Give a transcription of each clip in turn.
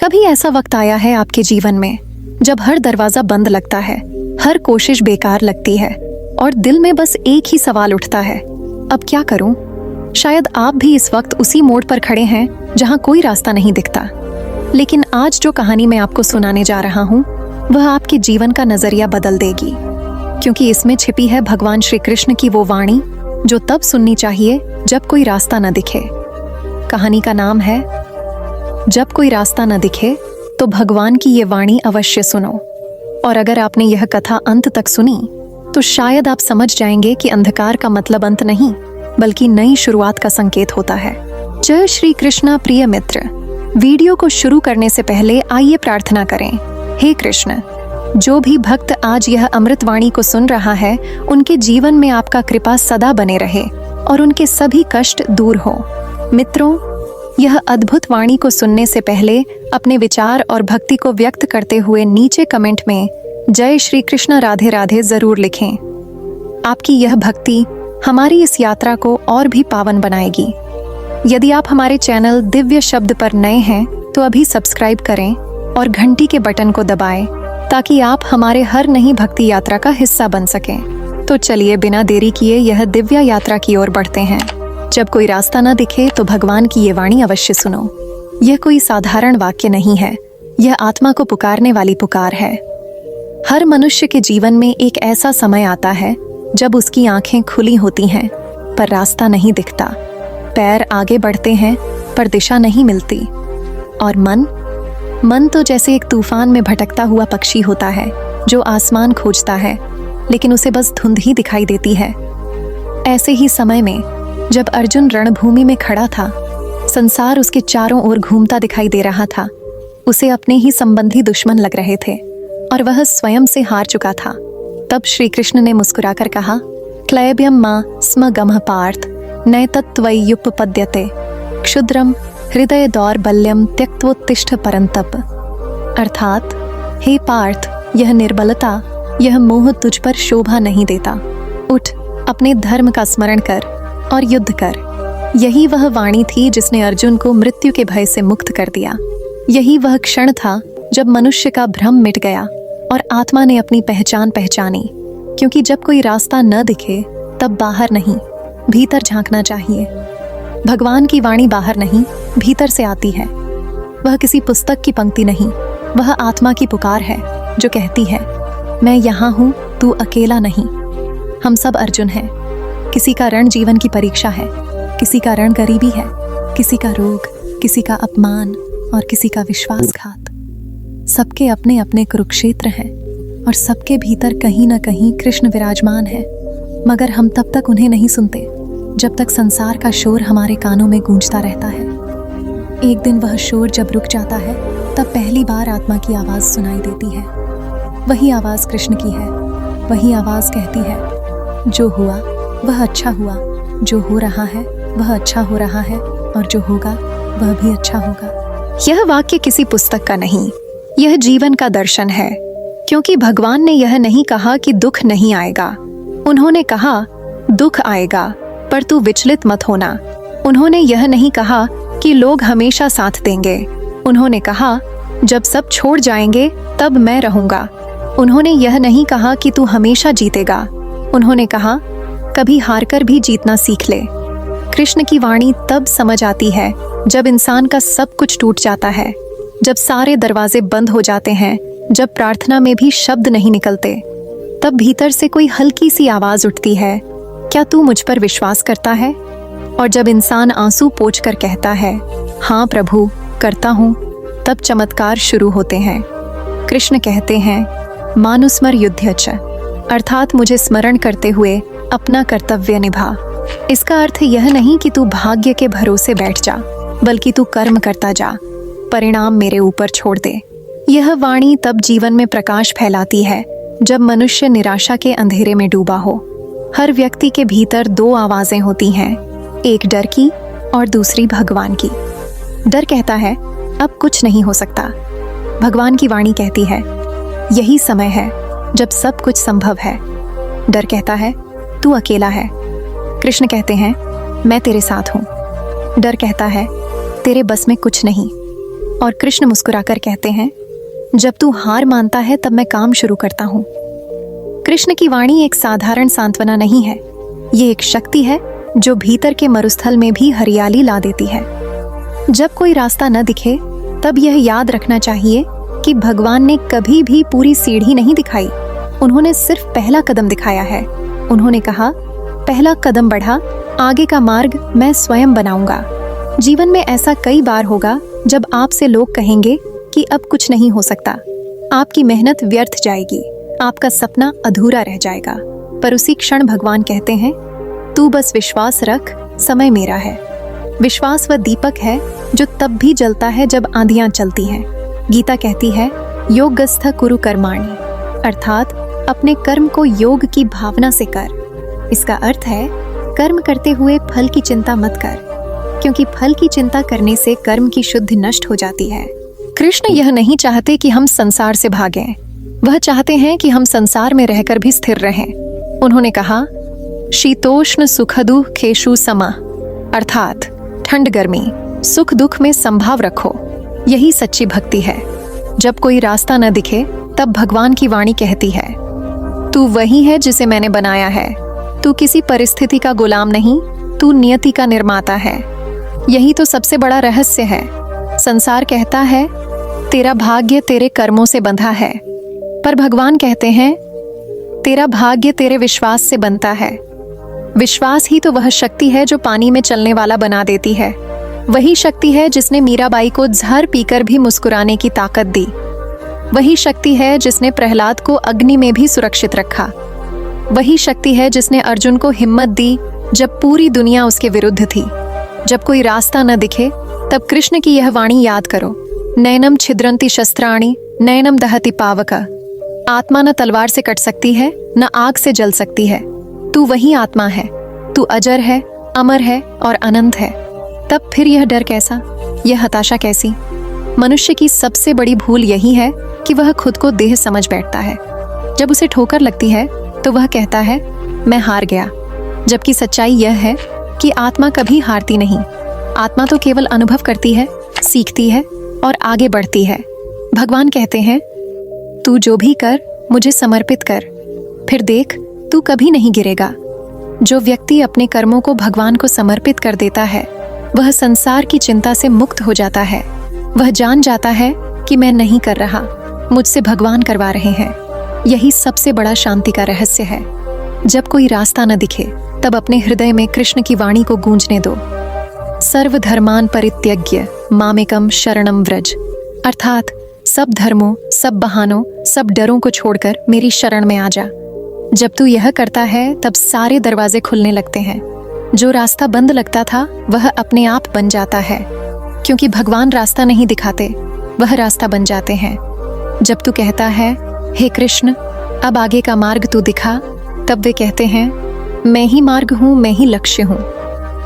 कभी ऐसा वक्त आया है आपके जीवन में जब हर दरवाजा बंद लगता है, हर कोशिश बेकार लगती है और दिल में बस एक ही सवाल उठता है, अब क्या करूं? शायद आप भी इस वक्त उसी मोड़ पर खड़े हैं जहां कोई रास्ता नहीं दिखता। लेकिन आज जो कहानी मैं आपको सुनाने जा रहा हूं, वह आपके जीवन का नजरिया बदल देगी, क्योंकि इसमें छिपी है भगवान श्री कृष्ण की वो वाणी जो तब सुननी चाहिए जब कोई रास्ता न दिखे। कहानी का नाम है जब कोई रास्ता न दिखे तो भगवान की ये वाणी अवश्य सुनो। और अगर आपने यह कथा अंत तक सुनी तो शायद आप समझ जाएंगे कि अंधकार का मतलब अंत नहीं, बल्कि नई शुरुआत का संकेत होता है। जय श्री कृष्णा प्रिय मित्र, वीडियो को शुरू करने से पहले आइए प्रार्थना करें। हे कृष्ण, जो भी भक्त आज यह अमृतवाणी को सुन रहा है, उनके जीवन में आपका कृपा सदा बने रहे और उनके सभी कष्ट दूर हो। मित्रों, यह अद्भुत वाणी को सुनने से पहले अपने विचार और भक्ति को व्यक्त करते हुए नीचे कमेंट में जय श्री कृष्ण राधे राधे जरूर लिखें। आपकी यह भक्ति हमारी इस यात्रा को और भी पावन बनाएगी। यदि आप हमारे चैनल दिव्य शब्द पर नए हैं तो अभी सब्सक्राइब करें और घंटी के बटन को दबाएं ताकि आप हमारे हर नई भक्ति यात्रा का हिस्सा बन सकें। तो चलिए बिना देरी किए यह दिव्य यात्रा की ओर बढ़ते हैं। जब कोई रास्ता न दिखे तो भगवान की ये वाणी अवश्य सुनो। यह कोई साधारण वाक्य नहीं है, यह आत्मा को पुकारने वाली पुकार है। हर मनुष्य के जीवन में एक ऐसा समय आता है जब उसकी आंखें खुली होती हैं पर रास्ता नहीं दिखता, पैर आगे बढ़ते हैं पर दिशा नहीं मिलती, और मन तो जैसे एक तूफान में भटकता हुआ पक्षी होता है जो आसमान खोजता है लेकिन उसे बस धुंध ही दिखाई देती है। ऐसे ही समय में जब अर्जुन रणभूमि में खड़ा था, संसार उसके चारों ओर घूमता दिखाई दे रहा था, उसे अपने ही संबंधी दुश्मन लग रहे थे और वह स्वयं से हार चुका था। तब श्री कृष्ण ने मुस्कुराकर कहा, क्लैब्यम मा स्म गमः पार्थ नैतत्त्वय्युपपद्यते क्षुद्रम हृदय दौर्बल्यम त्यक्त्वोत्तिष्ठ परंतप। अर्थात, हे पार्थ, यह निर्बलता, यह मोह तुझ पर शोभा नहीं देता। उठ, अपने धर्म का स्मरण कर और युद्ध कर। यही वह वाणी थी जिसने अर्जुन को मृत्यु के भय से मुक्त कर दिया। यही वह क्षण था जब मनुष्य का भ्रम मिट गया और आत्मा ने अपनी पहचान पहचानी। क्योंकि जब कोई रास्ता न दिखे तब बाहर नहीं, भीतर झांकना चाहिए। भगवान की वाणी बाहर नहीं, भीतर से आती है। वह किसी पुस्तक की पंक्ति नहीं, वह आत्मा की पुकार है जो कहती है, मैं यहाँ हूँ, तू अकेला नहीं। हम सब अर्जुन हैं। किसी का रण जीवन की परीक्षा है, किसी का रण गरीबी है, किसी का रोग, किसी का अपमान और किसी का विश्वासघात। सबके अपने अपने कुरुक्षेत्र हैं और सबके भीतर कहीं ना कहीं कृष्ण विराजमान है, मगर हम तब तक उन्हें नहीं सुनते जब तक संसार का शोर हमारे कानों में गूंजता रहता है। एक दिन वह शोर जब रुक जाता है तब पहली बार आत्मा की आवाज सुनाई देती है। वही आवाज कृष्ण की है। वही आवाज कहती है, जो हुआ वह अच्छा हुआ, जो हो रहा है वह अच्छा हो रहा है, और जो होगा वह भी अच्छा होगा। यह वाक्य किसी पुस्तक का नहीं, यह जीवन का दर्शन है। क्योंकि भगवान ने यह नहीं कहा कि दुख नहीं आएगा, उन्होंने कहा दुख आएगा पर तू विचलित मत होना। उन्होंने यह नहीं कहा कि लोग हमेशा साथ देंगे, उन्होंने कहा जब सब छोड़ जाएंगे तब मैं रहूंगा। उन्होंने यह नहीं कहा कि तू हमेशा जीतेगा, उन्होंने कहा कभी हारकर भी जीतना सीख ले। कृष्ण की वाणी तब समझ आती है जब इंसान का सब कुछ टूट जाता है, जब सारे दरवाजे बंद हो जाते हैं, जब प्रार्थना में भी शब्द नहीं निकलते। तब भीतर से कोई हल्की सी आवाज उठती है, क्या तू मुझ पर विश्वास करता है? और जब इंसान आंसू पोंछ कर कहता है, हाँ प्रभु करता हूँ, तब चमत्कार शुरू होते हैं। कृष्ण कहते हैं, मानुस्मर युध्यच, अर्थात मुझे स्मरण करते हुए अपना कर्तव्य निभा। इसका अर्थ यह नहीं कि तू भाग्य के भरोसे बैठ जा, बल्कि तू कर्म करता जा, परिणाम मेरे ऊपर छोड़ दे। यह वाणी तब जीवन में प्रकाश फैलाती है जब मनुष्य निराशा के अंधेरे में डूबा हो। हर व्यक्ति के भीतर दो आवाजें होती हैं, एक डर की और दूसरी भगवान की। डर कहता है अब कुछ नहीं हो सकता, भगवान की वाणी कहती है यही समय है जब सब कुछ संभव है। डर कहता है तू अकेला है, कृष्ण कहते हैं मैं तेरे साथ हूँ। डर कहता है तेरे बस में कुछ नहीं, और कृष्ण मुस्कुराकर कहते हैं, जब तू हार मानता है तब मैं काम शुरू करता हूँ। कृष्ण की वाणी एक साधारण सांत्वना नहीं है, ये एक शक्ति है जो भीतर के मरुस्थल में भी हरियाली ला देती है। जब कोई रास्ता न दिखे तब यह याद रखना चाहिए कि भगवान ने कभी भी पूरी सीढ़ी नहीं दिखाई, उन्होंने सिर्फ पहला कदम दिखाया है। उन्होंने कहा, पहला कदम बढ़ा, आगे का मार्ग मैं स्वयं बनाऊंगा। जीवन में ऐसा कई बार होगा जब आपसे लोग कहेंगे कि अब कुछ नहीं हो सकता, आपकी मेहनत व्यर्थ जाएगी, आपका सपना अधूरा रह जाएगा। पर उसी क्षण भगवान कहते हैं, तू बस विश्वास रख, समय मेरा है। विश्वास वह दीपक है जो तब भी जलता है जब आंधियां चलती हैं। गीता कहती है, योगस्थ कुरु कर्माणि, अर्थात अपने कर्म को योग की भावना से कर। इसका अर्थ है, कर्म करते हुए फल की चिंता मत कर, क्योंकि फल की चिंता करने से कर्म की शुद्धि नष्ट हो जाती है। कृष्ण यह नहीं चाहते कि हम संसार से भागें, वह चाहते हैं कि हम संसार में रहकर भी स्थिर रहें। उन्होंने कहा, शीतोष्ण सुखदु खेशु समा, अर्थात ठंड गर्मी सुख दुख में संभाव रखो। यही सच्ची भक्ति है। जब कोई रास्ता न दिखे तब भगवान की वाणी कहती है, तू वही है जिसे मैंने बनाया है, तू किसी परिस्थिति का गुलाम नहीं, तू नियति का निर्माता है। यही तो सबसे बड़ा रहस्य है। संसार कहता है, तेरा भाग्य तेरे कर्मों से बंधा है, पर भगवान कहते हैं, तेरा भाग्य तेरे विश्वास से बनता है। विश्वास ही तो वह शक्ति है जो पानी में चलने वाला बना देती है। वही शक्ति है जिसने मीराबाई को जहर पीकर भी मुस्कुराने की ताकत दी। वही शक्ति है जिसने प्रहलाद को अग्नि में भी सुरक्षित रखा। वही शक्ति है जिसने अर्जुन को हिम्मत दी जब पूरी दुनिया उसके विरुद्ध थी। जब कोई रास्ता न दिखे तब कृष्ण की यह वाणी याद करो, नयनम छिद्रंती शस्त्राणि नयनम दहति पावक। आत्मा न तलवार से कट सकती है, न आग से जल सकती है। तू वही आत्मा है, तू अजर है, अमर है और अनंत है। तब फिर यह डर कैसा, यह हताशा कैसी? मनुष्य की सबसे बड़ी भूल यही है कि वह खुद को देह समझ बैठता है। जब उसे ठोकर लगती है तो वह कहता है, मैं हार गया। जबकि सच्चाई यह है कि आत्मा कभी हारती नहीं। आत्मा तो केवल अनुभव करती है, सीखती है और आगे बढ़ती है। भगवान कहते हैं, तू जो भी कर मुझे समर्पित कर, फिर देख तू कभी नहीं गिरेगा। जो व्यक्ति अपने कर्मों को भगवान को समर्पित कर देता है वह संसार की चिंता से मुक्त हो जाता है। वह जान जाता है कि मैं नहीं कर रहा, मुझसे भगवान करवा रहे हैं। यही सबसे बड़ा शांति का रहस्य है। जब कोई रास्ता न दिखे तब अपने हृदय में कृष्ण की वाणी को गूंजने दो, सर्वधर्मान परित्यज्य मामेकम शरणम व्रज, अर्थात सब धर्मों, सब बहानों, सब डरों को छोड़कर मेरी शरण में आ जा। जब तू यह करता है तब सारे दरवाजे खुलने लगते हैं। जो रास्ता बंद लगता था वह अपने आप बन जाता है, क्योंकि भगवान रास्ता नहीं दिखाते, वह रास्ता बन जाते हैं। जब तू कहता है, हे कृष्ण अब आगे का मार्ग तू दिखा, तब वे कहते हैं, मैं ही मार्ग हूँ, मैं ही लक्ष्य हूँ।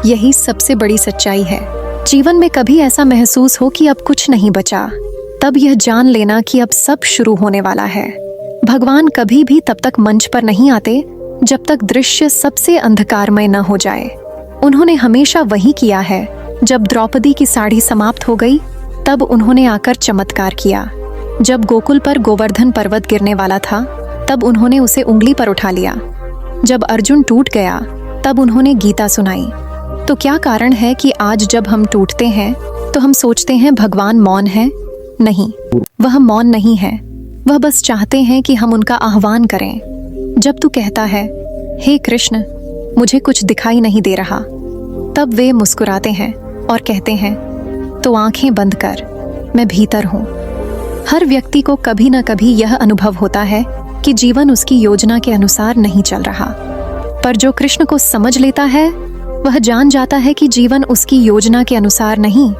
यही सबसे बड़ी सच्चाई है। जीवन में कभी ऐसा महसूस हो कि अब कुछ नहीं बचा, तब यह जान लेना कि अब सब शुरू होने वाला है। भगवान कभी भी तब तक मंच पर नहीं आते जब तक दृश्य सबसे अंधकारमय न हो जाए। उन्होंने हमेशा वही किया है। जब द्रौपदी की साड़ी समाप्त हो गई तब उन्होंने आकर चमत्कार किया। जब गोकुल पर गोवर्धन पर्वत गिरने वाला था तब उन्होंने उसे उंगली पर उठा लिया। जब अर्जुन टूट गया तब उन्होंने गीता सुनाई। तो क्या कारण है कि आज जब हम टूटते हैं तो हम सोचते हैं भगवान मौन है? नहीं, वह मौन नहीं है। वह बस चाहते हैं कि हम उनका आह्वान करें। जब तू कहता है, हे कृष्ण मुझे कुछ दिखाई नहीं दे रहा, तब वे मुस्कुराते हैं और कहते हैं, तो आंखें बंद कर, मैं भीतर हूँ। हर व्यक्ति को कभी न कभी यह अनुभव होता है कि जीवन उसकी योजना के अनुसार नहीं चल रहा, पर जो कृष्ण को समझ लेता है वह जान जाता है कि जीवन उसकी योजना के अनुसार नहीं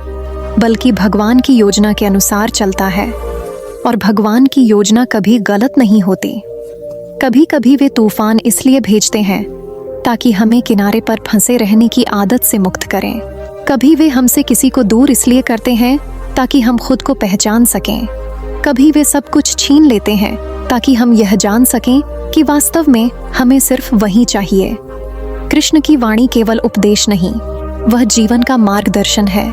बल्कि भगवान की योजना के अनुसार चलता है। और भगवान की योजना कभी गलत नहीं होती। कभी कभी वे तूफान इसलिए भेजते हैं ताकि हमें किनारे पर फंसे रहने की आदत से मुक्त करें। कभी वे हमसे किसी को दूर इसलिए करते हैं ताकि हम खुद को पहचान सकें। कभी वे सब कुछ छीन लेते हैं ताकि हम यह जान सकें कि वास्तव में हमें सिर्फ वही चाहिए। कृष्ण की वाणी केवल उपदेश नहीं, वह जीवन का मार्गदर्शन है।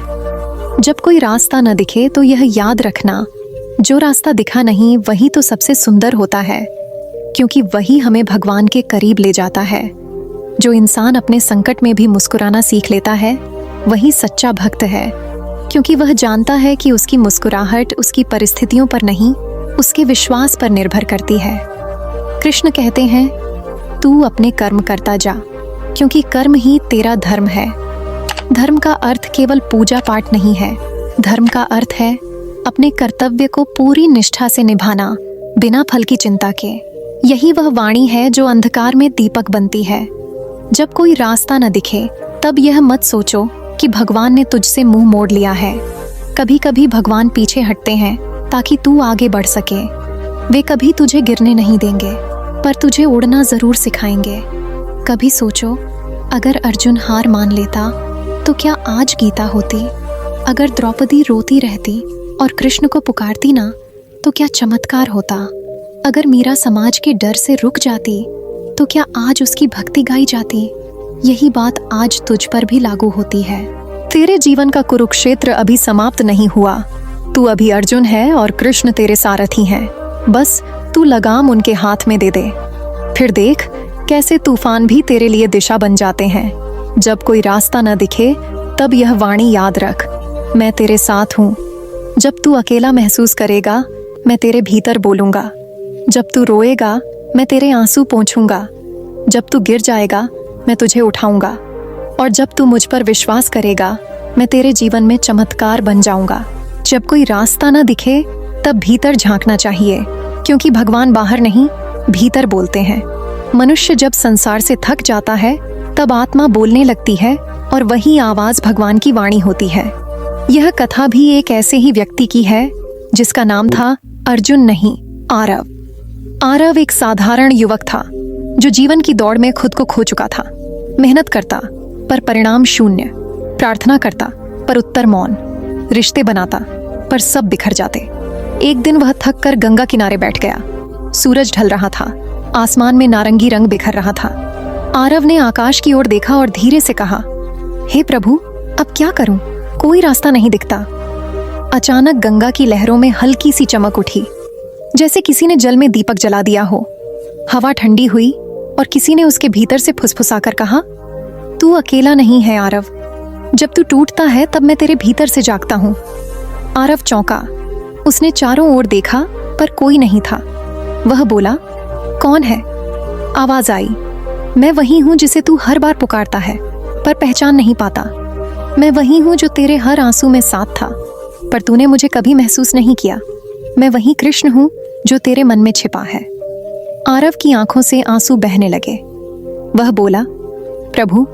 जब कोई रास्ता न दिखे तो यह याद रखना, जो रास्ता दिखा नहीं वही तो सबसे सुंदर होता है, क्योंकि वही हमें भगवान के करीब ले जाता है। जो इंसान अपने संकट में भी मुस्कुराना सीख लेता है वही सच्चा भक्त है, क्योंकि वह जानता है कि उसकी मुस्कुराहट उसकी परिस्थितियों पर नहीं, उसके विश्वास पर निर्भर करती है। कृष्ण कहते हैं, तू अपने कर्म करता जा, क्योंकि कर्म ही तेरा धर्म है। धर्म का अर्थ केवल पूजा पाठ नहीं है। धर्म का अर्थ है अपने कर्तव्य को पूरी निष्ठा से निभाना, बिना फल की चिंता के। यही वह वाणी है जो अंधकार में दीपक बनती है। जब कोई रास्ता न दिखे तब यह मत सोचो कि भगवान ने तुझसे मुंह मोड़ लिया है। कभी कभी भगवान पीछे हटते हैं ताकि तू आगे बढ़ सके। वे कभी तुझे गिरने नहीं देंगे, पर तुझे उड़ना जरूर सिखाएंगे। कभी सोचो, अगर अर्जुन हार मान लेता तो क्या आज गीता होती? अगर द्रौपदी रोती रहती और कृष्ण को पुकारती ना, तो क्या चमत्कार होता? अगर मीरा समाज के डर से रुक जाती तो क्या आज उसकी भक्ति गाई जाती? यही बात आज तुझ पर भी लागू होती है। तेरे जीवन का कुरुक्षेत्र अभी समाप्त नहीं हुआ। तू अभी अर्जुन है और कृष्ण तेरे सारथी हैं। बस तू लगाम उनके हाथ में दे दे, फिर देख कैसे तूफान भी तेरे लिए दिशा बन जाते हैं। जब कोई रास्ता न दिखे तब यह वाणी याद रख, मैं तेरे साथ हूँ। जब तू अकेला महसूस करेगा, मैं तेरे भीतर बोलूँगा। जब तू रोएगा, मैं तेरे आंसू पोंछूंगा। जब तू गिर जाएगा, मैं तुझे उठाऊंगा। और जब तू मुझ पर विश्वास करेगा, मैं तेरे जीवन में चमत्कार बन जाऊंगा। जब कोई रास्ता न दिखे तब भीतर झांकना चाहिए, क्योंकि भगवान बाहर नहीं, भीतर बोलते हैं। मनुष्य जब संसार से थक जाता है तब आत्मा बोलने लगती है और वही आवाज भगवान की वाणी होती है। यह कथा भी एक ऐसे ही व्यक्ति की है जिसका नाम था अर्जुन नहीं, आरव। आरव एक साधारण युवक था जो जीवन की दौड़ में खुद को खो चुका था। मेहनत करता पर परिणाम शून्य, प्रार्थना करता पर उत्तर मौन, रिश्ते बनाता पर सब बिखर जाते। एक दिन वह थक कर गंगा किनारे बैठ गया। सूरज ढल रहा था, आसमान में नारंगी रंग बिखर रहा था। आरव ने आकाश की ओर देखा और धीरे से कहा, हे प्रभु, अब क्या करूं? कोई रास्ता नहीं दिखता। अचानक गंगा की लहरों में हल्की सी चमक उठी, जैसे किसी ने जल में दीपक जला दिया हो। हवा ठंडी हुई और किसी ने उसके भीतर से फुसफुसाकर कहा, तू अकेला नहीं है आरव। जब तू टूटता है तब मैं तेरे भीतर से जागता हूँ। आरव चौंका। उसने चारों ओर देखा पर कोई नहीं था। वह बोला, कौन है? आवाज आई, मैं वही हूँ जिसे तू हर बार पुकारता है पर पहचान नहीं पाता। मैं वही हूँ जो तेरे हर आंसू में साथ था, पर तूने मुझे कभी महसूस नहीं किया। मैं वही कृष्ण हूँ जो तेरे मन में छिपा है। आरव की आंखों से आंसू बहने लगे। वह बोला, प्रभु,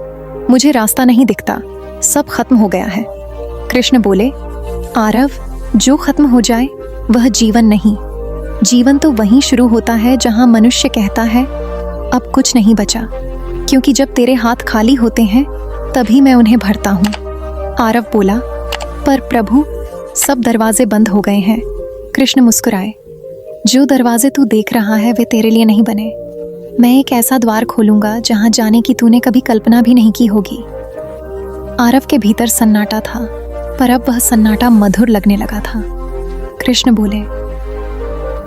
मुझे रास्ता नहीं दिखता, सब खत्म हो गया है। कृष्ण बोले, आरव, जो खत्म हो जाए वह जीवन नहीं। जीवन तो वहीं शुरू होता है जहां मनुष्य कहता है, अब कुछ नहीं बचा, क्योंकि जब तेरे हाथ खाली होते हैं तभी मैं उन्हें भरता हूँ। आरव बोला, पर प्रभु, सब दरवाजे बंद हो गए हैं। कृष्ण मुस्कुराए, जो दरवाजे तू देख रहा है वे तेरे लिए नहीं बने। मैं एक ऐसा द्वार खोलूंगा जहां जाने की तूने कभी कल्पना भी नहीं की होगी। आरव के भीतर सन्नाटा था, पर अब वह सन्नाटा मधुर लगने लगा था। कृष्ण बोले,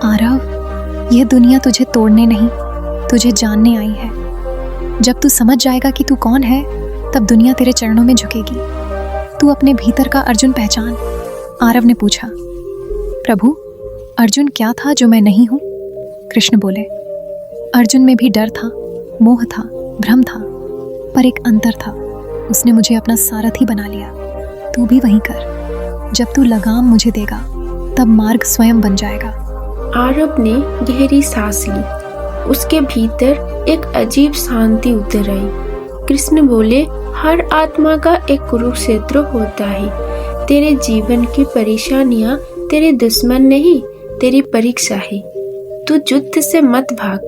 आरव, यह दुनिया तुझे तोड़ने नहीं, तुझे जानने आई है। जब तू समझ जाएगा कि तू कौन है, तब दुनिया तेरे चरणों में झुकेगी। तू अपने भीतर का अर्जुन पहचान। आरव ने पूछा, प्रभु, अर्जुन क्या था जो मैं नहीं हूं? कृष्ण बोले, अर्जुन में भी डर था, मोह था, भ्रम था, पर एक अंतर था। उसने मुझे अपना सारथी बना लिया। तू भी वही कर। जब तू लगाम मुझे देगा तब मार्ग स्वयं बन जाएगा। आरव ने गहरी सांस ली। उसके भीतर एक अजीब शांति उतर आई। कृष्ण बोले, हर आत्मा का एक कुरुक्षेत्र होता है। तेरे जीवन की परेशानियां तेरे दुश्मन नहीं, तेरी परीक्षा है। तू युद्ध से मत भाग,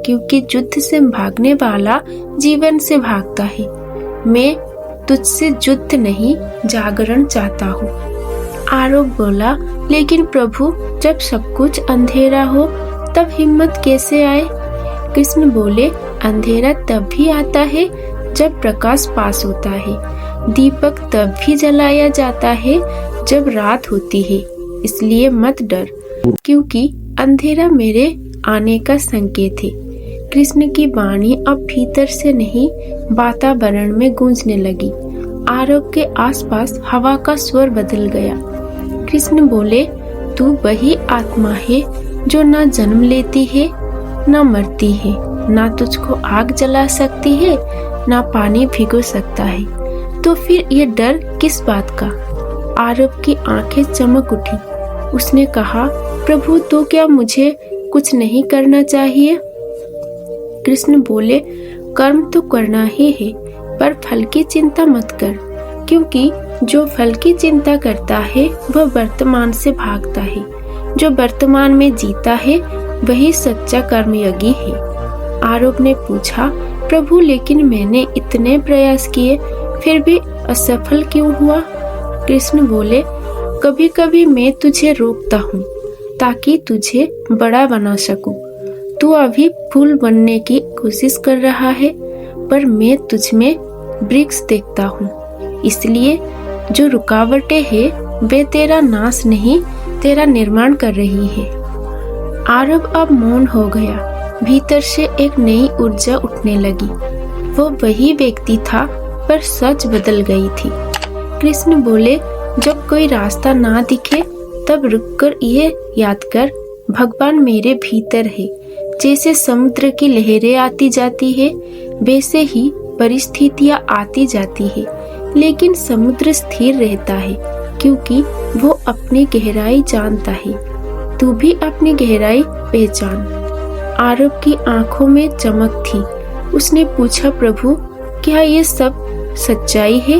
क्योंकि युद्ध से भागने वाला जीवन से भागता है। मैं तुझसे युद्ध नहीं, जागरण चाहता हूँ। आरव बोला, लेकिन प्रभु, जब सब कुछ अंधेरा हो तब हिम्मत कैसे आए? कृष्ण बोले, अंधेरा तब भी आता है जब प्रकाश पास होता है। दीपक तब भी जलाया जाता है जब रात होती है, इसलिए मत डर, क्योंकि अंधेरा मेरे आने का संकेत है। कृष्ण की वाणी अब भीतर से नहीं, वातावरण में गूंजने लगी। आरव के आसपास हवा का स्वर बदल गया। कृष्ण बोले, तू वही आत्मा है जो ना जन्म लेती है, ना मरती है, ना तुझको आग जला सकती है, ना पानी भिगो सकता है। तो फिर ये डर किस बात का? आरव की आंखें चमक उठी। उसने कहा, प्रभु, तो क्या मुझे कुछ नहीं करना चाहिए? कृष्ण बोले, कर्म तो करना ही है, पर फल की चिंता मत कर, क्योंकि जो फल की चिंता करता है वह वर्तमान से भागता है। जो वर्तमान में जीता है वही सच्चा कर्मयोगी है। आरव ने पूछा, प्रभु, लेकिन मैंने इतने प्रयास किए, फिर भी असफल क्यों हुआ? कृष्ण बोले, कभी कभी मैं तुझे रोकता हूँ ताकि तुझे बड़ा बना सकूं। तू अभी फूल बनने की कोशिश कर रहा है, पर मैं तुझ में वृक्ष देखता हूँ। इसलिए जो रुकावटें हैं वे तेरा नाश नहीं, तेरा निर्माण कर रही है। आरव अब मौन हो गया। भीतर से एक नई ऊर्जा उठने लगी। वो वही व्यक्ति था, पर सच बदल गई थी। कृष्ण बोले, जब कोई रास्ता ना दिखे तब रुककर ये याद कर, भगवान मेरे भीतर है। जैसे समुद्र की लहरें आती जाती है, वैसे ही परिस्थितियां आती जाती है, लेकिन समुद्र स्थिर रहता है, क्योंकि वो अपनी गहराई जानता है। तू भी अपनी गहराई पहचान। आरव की आंखों में चमक थी। उसने पूछा, प्रभु, क्या ये सब सच्चाई है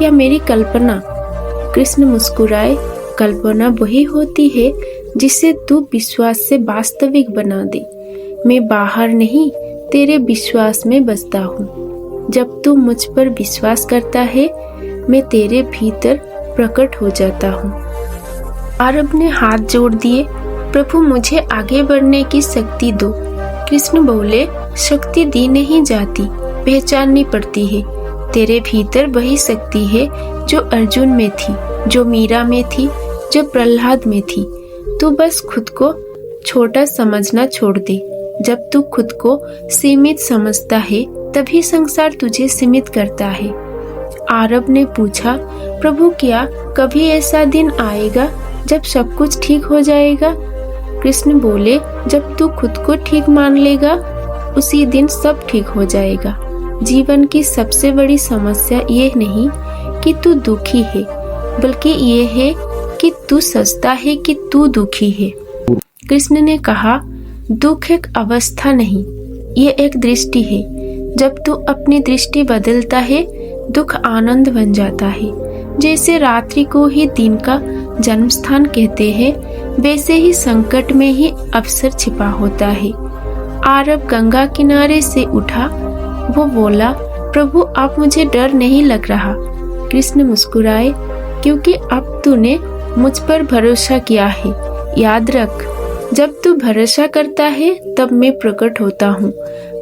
या मेरी कल्पना? कृष्ण मुस्कुराए, कल्पना वही होती है जिसे तू विश्वास से वास्तविक बना दे। मैं बाहर नहीं, तेरे विश्वास में बसता हूँ। जब तू मुझ पर विश्वास करता है, मैं तेरे भीतर प्रकट हो जाता हूँ। आरव ने हाथ जोड़ दिए, प्रभु, मुझे आगे बढ़ने की शक्ति दो। कृष्ण बोले, शक्ति दी नहीं जाती, पहचाननी पड़ती है। तेरे भीतर वही शक्ति है जो अर्जुन में थी, जो मीरा में थी, जो प्रहलाद में थी। तू बस खुद को छोटा समझना छोड़ दे। जब तू खुद को सीमित समझता है, तभी संसार तुझे सीमित करता है। आरव ने पूछा, प्रभु, क्या कभी ऐसा दिन आएगा जब सब कुछ ठीक हो जाएगा? कृष्ण बोले, जब तू खुद को ठीक मान लेगा, उसी दिन सब ठीक हो जाएगा। जीवन की सबसे बड़ी समस्या ये नहीं कि तू दुखी है, बल्कि ये है कि तू सोचता है कि तू दुखी है। कृष्ण ने कहा, दुख एक अवस्था नहीं, ये एक दृष्टि है। जब तू अपनी दृष्टि बदलता है, दुख आनंद बन जाता है। जैसे रात्रि को ही दिन का जन्म स्थान कहते हैं, वैसे ही संकट में ही अवसर छिपा होता है। आरव गंगा किनारे से उठा। वो बोला, प्रभु, आप मुझे डर नहीं लग रहा। कृष्ण मुस्कुराए, क्योंकि अब तूने मुझ पर भरोसा किया है। याद रख, जब तू भरोसा करता है तब मैं प्रकट होता हूँ।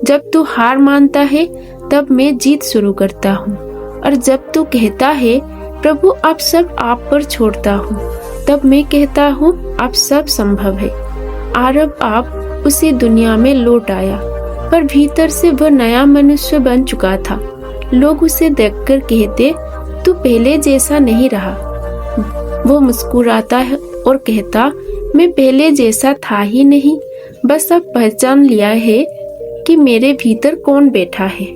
जब तू हार मानता है तब मैं जीत शुरू करता हूँ। और जब तू कहता है, प्रभु, अब सब आप पर छोड़ता हूँ, तब मैं कहता हूँ, अब सब संभव है। आरव आप उसी दुनिया में लौट आया, पर भीतर से वह नया मनुष्य बन चुका था। लोग उसे देखकर कहते, तू पहले जैसा नहीं रहा। वो मुस्कुराता है और कहता, मैं पहले जैसा था ही नहीं, बस अब पहचान लिया है कि मेरे भीतर कौन बैठा है।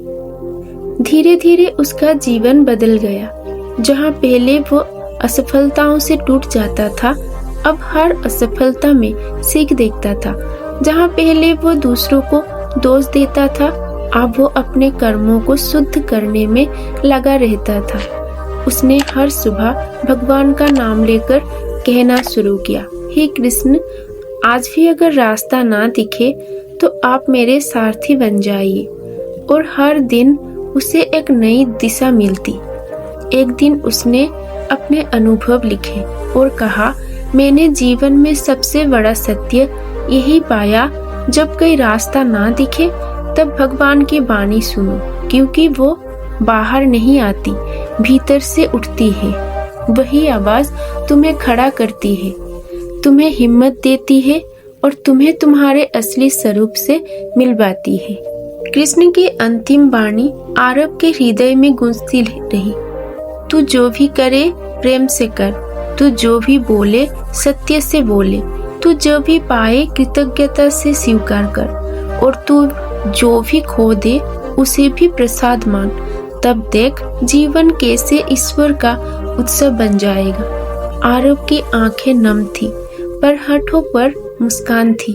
धीरे धीरे उसका जीवन बदल गया। जहाँ पहले वो असफलताओं से टूट जाता था, अब हर असफलता में सीख देखता था। जहाँ पहले वो दूसरों को दोष देता था, अब वो अपने कर्मों को शुद्ध करने में लगा रहता था। उसने हर सुबह भगवान का नाम लेकर कहना शुरू किया, हे कृष्ण, आज भी अगर रास्ता ना दिखे तो आप मेरे सारथी बन जाइए। और हर दिन उसे एक नई दिशा मिलती। एक दिन उसने अपने अनुभव लिखे और कहा, मैंने जीवन में सबसे बड़ा सत्य यही पाया, जब कोई रास्ता ना दिखे तब भगवान की वाणी सुनो, क्योंकि वो बाहर नहीं आती, भीतर से उठती है। वही आवाज तुम्हें खड़ा करती है, तुम्हें हिम्मत देती है और तुम्हें तुम्हारे असली स्वरूप से मिलवाती है। कृष्ण की अंतिम वाणी आरव के हृदय में गूंजती रही। तू जो भी करे प्रेम से कर, तू जो भी बोले सत्य से बोले, तू जो भी पाए कृतज्ञता से स्वीकार कर, और तू जो भी खो दे उसे भी प्रसाद मान। तब देख जीवन कैसे ईश्वर का उत्सव बन जाएगा। आरव की आंखें नम थी पर होठों पर मुस्कान थी।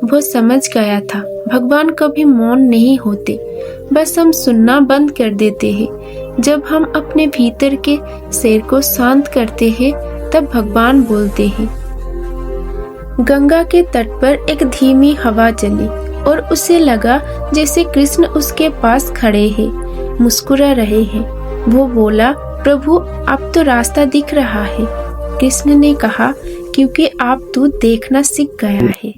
वो समझ गया था भगवान कभी मौन नहीं होते, बस हम सुनना बंद कर देते हैं। जब हम अपने भीतर के शेर को शांत करते हैं तब भगवान बोलते हैं। गंगा के तट पर एक धीमी हवा चली और उसे लगा जैसे कृष्ण उसके पास खड़े हैं, मुस्कुरा रहे हैं। वो बोला, प्रभु अब तो रास्ता दिख रहा है। कृष्ण ने कहा, क्योंकि अब तू देखना सीख गया है।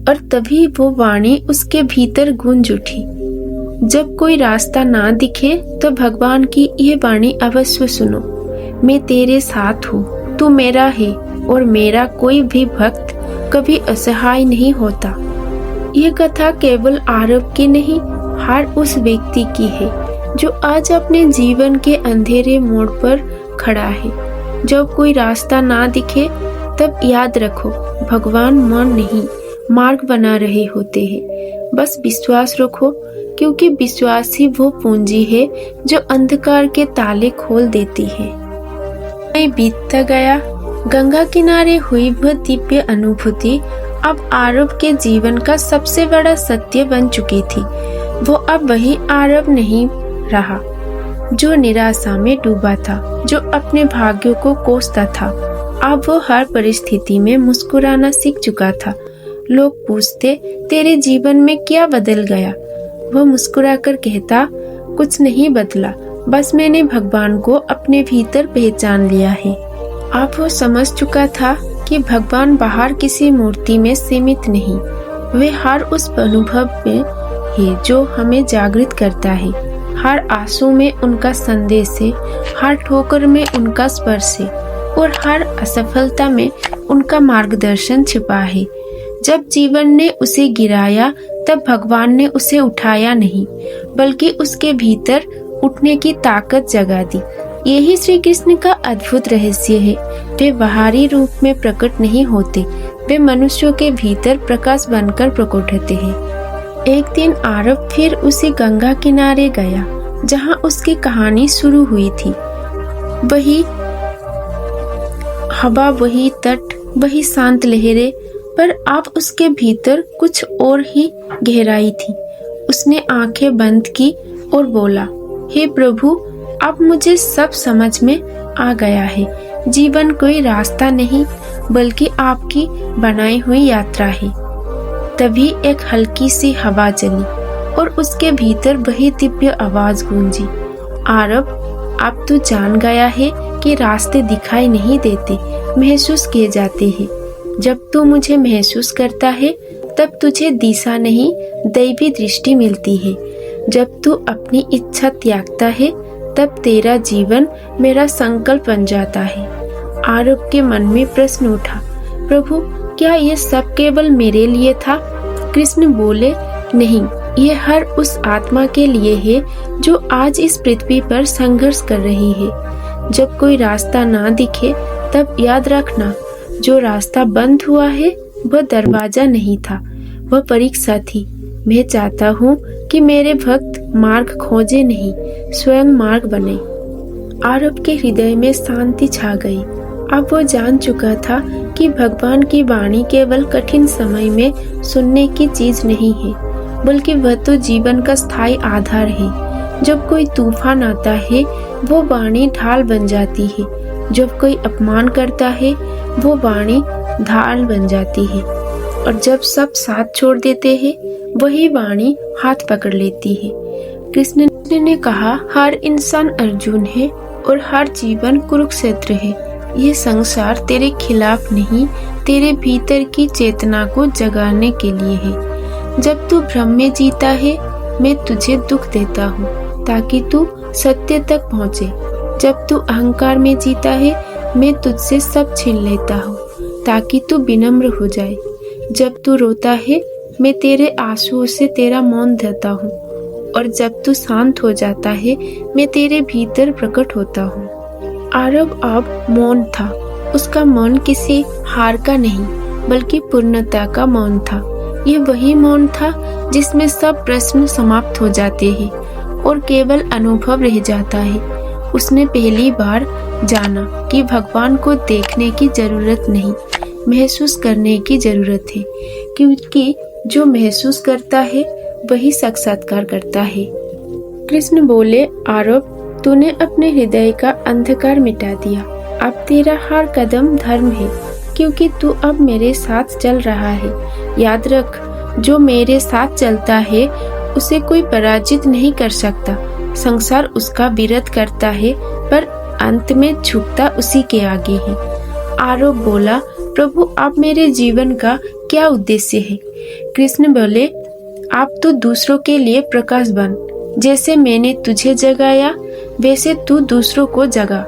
और तभी वो वाणी उसके भीतर गूंज उठी। जब कोई रास्ता ना दिखे तो भगवान की यह वाणी अवश्य सुनो। मैं तेरे साथ हूँ, तू मेरा है और मेरा कोई भी भक्त कभी असहाय नहीं होता। ये कथा केवल आरव की नहीं, हर उस व्यक्ति की है जो आज अपने जीवन के अंधेरे मोड़ पर खड़ा है। जब कोई रास्ता ना दिखे तब याद रखो, भगवान मन नहीं मार्ग बना रहे होते हैं। बस विश्वास रखो, क्योंकि विश्वास ही वो पूंजी है जो अंधकार के ताले खोल देती है। मैं बीतता गया, गंगा किनारे हुई वह दिव्य अनुभूति अब आरव के जीवन का सबसे बड़ा सत्य बन चुकी थी। वो अब वही आरव नहीं रहा जो निराशा में डूबा था, जो अपने भाग्यों को कोसता था। अब वो हर परिस्थिति में मुस्कुराना सीख चुका था। लोग पूछते, तेरे जीवन में क्या बदल गया? वह मुस्कुराकर कहता, कुछ नहीं बदला, बस मैंने भगवान को अपने भीतर पहचान लिया है। अब वो समझ चुका था कि भगवान बाहर किसी मूर्ति में सीमित नहीं, वे हर उस अनुभव में है जो हमें जागृत करता है। हर आंसू में उनका संदेश है, हर ठोकर में उनका स्पर्श है और हर असफलता में उनका मार्गदर्शन छिपा है। जब जीवन ने उसे गिराया तब भगवान ने उसे उठाया नहीं, बल्कि उसके भीतर उठने की ताकत जगा दी। यही श्री कृष्ण का अद्भुत रहस्य है। वे बाहरी रूप में प्रकट नहीं होते, वे मनुष्यों के भीतर प्रकाश बनकर प्रकट होते हैं। एक दिन आरव फिर उसी गंगा किनारे गया जहाँ उसकी कहानी शुरू हुई थी। वही हवा, वही तट, वही शांत लहरें, पर अब उसके भीतर कुछ और ही गहराई थी। उसने आंखें बंद की और बोला, हे प्रभु, अब मुझे सब समझ में आ गया है। जीवन कोई रास्ता नहीं, बल्कि आपकी बनाई हुई यात्रा है। तभी एक हल्की सी हवा चली और उसके भीतर वही दिव्य आवाज गूंजी, आरव, अब तू जान गया है कि रास्ते दिखाई नहीं देते, महसूस किए जाते हैं। जब तू मुझे महसूस करता है तब तुझे दिशा नहीं, दैवी दृष्टि मिलती है। जब तू अपनी इच्छा त्यागता है तब तेरा जीवन मेरा संकल्प बन जाता है। आरव के मन में प्रश्न उठा, प्रभु, क्या ये सब केवल मेरे लिए था? कृष्ण बोले, नहीं, ये हर उस आत्मा के लिए है जो आज इस पृथ्वी पर संघर्ष कर रही है। जब कोई रास्ता ना दिखे तब याद रखना, जो रास्ता बंद हुआ है वह दरवाजा नहीं था, वह परीक्षा थी। मैं चाहता हूँ कि मेरे भक्त मार्ग खोजे नहीं, स्वयं मार्ग बने। आरव के हृदय में शांति छा गई। अब वो जान चुका था कि भगवान की वाणी केवल कठिन समय में सुनने की चीज नहीं है, बल्कि वह तो जीवन का स्थायी आधार है। जब कोई तूफान आता है वो वाणी ढाल बन जाती है, जब कोई अपमान करता है वो वाणी ढाल बन जाती है, और जब सब साथ छोड़ देते हैं वही वाणी हाथ पकड़ लेती है। कृष्ण ने कहा, हर इंसान अर्जुन है और हर जीवन कुरुक्षेत्र है। ये संसार तेरे खिलाफ नहीं, तेरे भीतर की चेतना को जगाने के लिए है। जब तू भ्रम में जीता है, मैं तुझे दुख देता हूँ ताकि तू सत्य तक पहुँचे। जब तू अहंकार में जीता है, मैं तुझसे सब छीन लेता हूँ ताकि तू विनम्र हो जाए। जब तू रोता है, मैं तेरे आंसुओं से तेरा मौन धरता हूँ, और जब तू शांत हो जाता है, मैं तेरे भीतर प्रकट होता हूँ। आरव अब मौन था। उसका मौन किसी हार का नहीं, बल्कि पूर्णता का मौन था। यह वही मौन था जिसमें सब प्रश्न समाप्त हो जाते हैं और केवल अनुभव रह जाता है। उसने पहली बार जाना कि भगवान को देखने की जरूरत नहीं, महसूस करने की जरूरत है, क्योंकि जो महसूस करता है वही साक्षात्कार करता है। कृष्ण बोले, आरव, तूने अपने हृदय का अंधकार मिटा दिया। अब तेरा हर कदम धर्म है, क्योंकि तू अब मेरे साथ चल रहा है। याद रख, जो मेरे साथ चलता है उसे कोई पराजित नहीं कर सकता। संसार उसका विरोध करता है, पर अंत में झुकता उसी के आगे है। आरव बोला, प्रभु, अब मेरे जीवन का क्या उद्देश्य है? कृष्ण बोले, आप तो दूसरों के लिए प्रकाश बन। जैसे मैंने तुझे जगाया, वैसे तू दूसरों को जगा।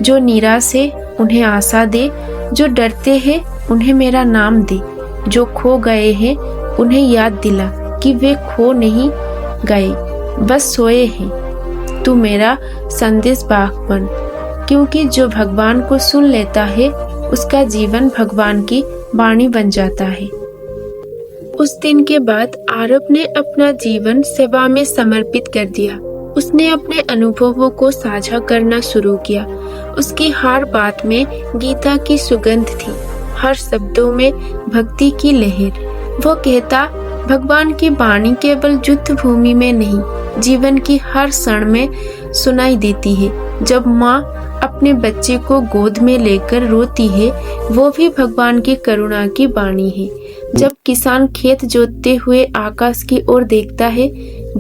जो निराश है उन्हें आशा दे, जो डरते हैं उन्हें मेरा नाम दे, जो खो गए हैं उन्हें याद दिला कि वे खो नहीं गए, बस सोए हैं। तू मेरा संदेश वाहक बन, क्योंकि जो भगवान को सुन लेता है उसका जीवन भगवान की वाणी बन जाता है। उस दिन के बाद आरव ने अपना जीवन सेवा में समर्पित कर दिया। उसने अपने अनुभवों को साझा करना शुरू किया। उसकी हर बात में गीता की सुगंध थी, हर शब्दों में भक्ति की लहर। वो कहता, भगवान की वाणी केवल युद्ध भूमि में नहीं, जीवन की हर क्षण में सुनाई देती है। जब माँ अपने बच्चे को गोद में लेकर रोती है, वो भी भगवान की करुणा की वाणी है। जब किसान खेत जोतते हुए आकाश की ओर देखता है,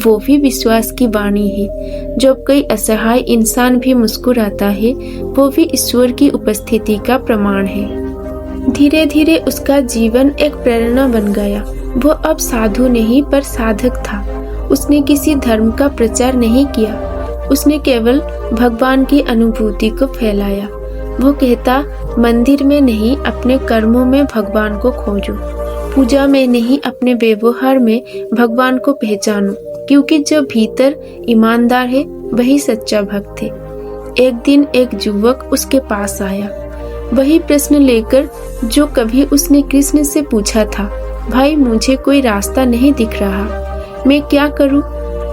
वो भी विश्वास की वाणी है। जब कोई असहाय इंसान भी मुस्कुराता है, वो भी ईश्वर की उपस्थिति का प्रमाण है। धीरे धीरे उसका जीवन एक प्रेरणा बन गया। वो अब साधु नहीं पर साधक था। उसने किसी धर्म का प्रचार नहीं किया, उसने केवल भगवान की अनुभूति को फैलाया। वो कहता, मंदिर में नहीं, अपने कर्मों में भगवान को खोजो। पूजा में नहीं, अपने व्यवहार में भगवान को पहचानो, क्योंकि जो भीतर ईमानदार है वही सच्चा भक्त है। एक दिन एक युवक उसके पास आया, वही प्रश्न लेकर जो कभी उसने कृष्ण से पूछा था। भाई, मुझे कोई रास्ता नहीं दिख रहा, मैं क्या करूं?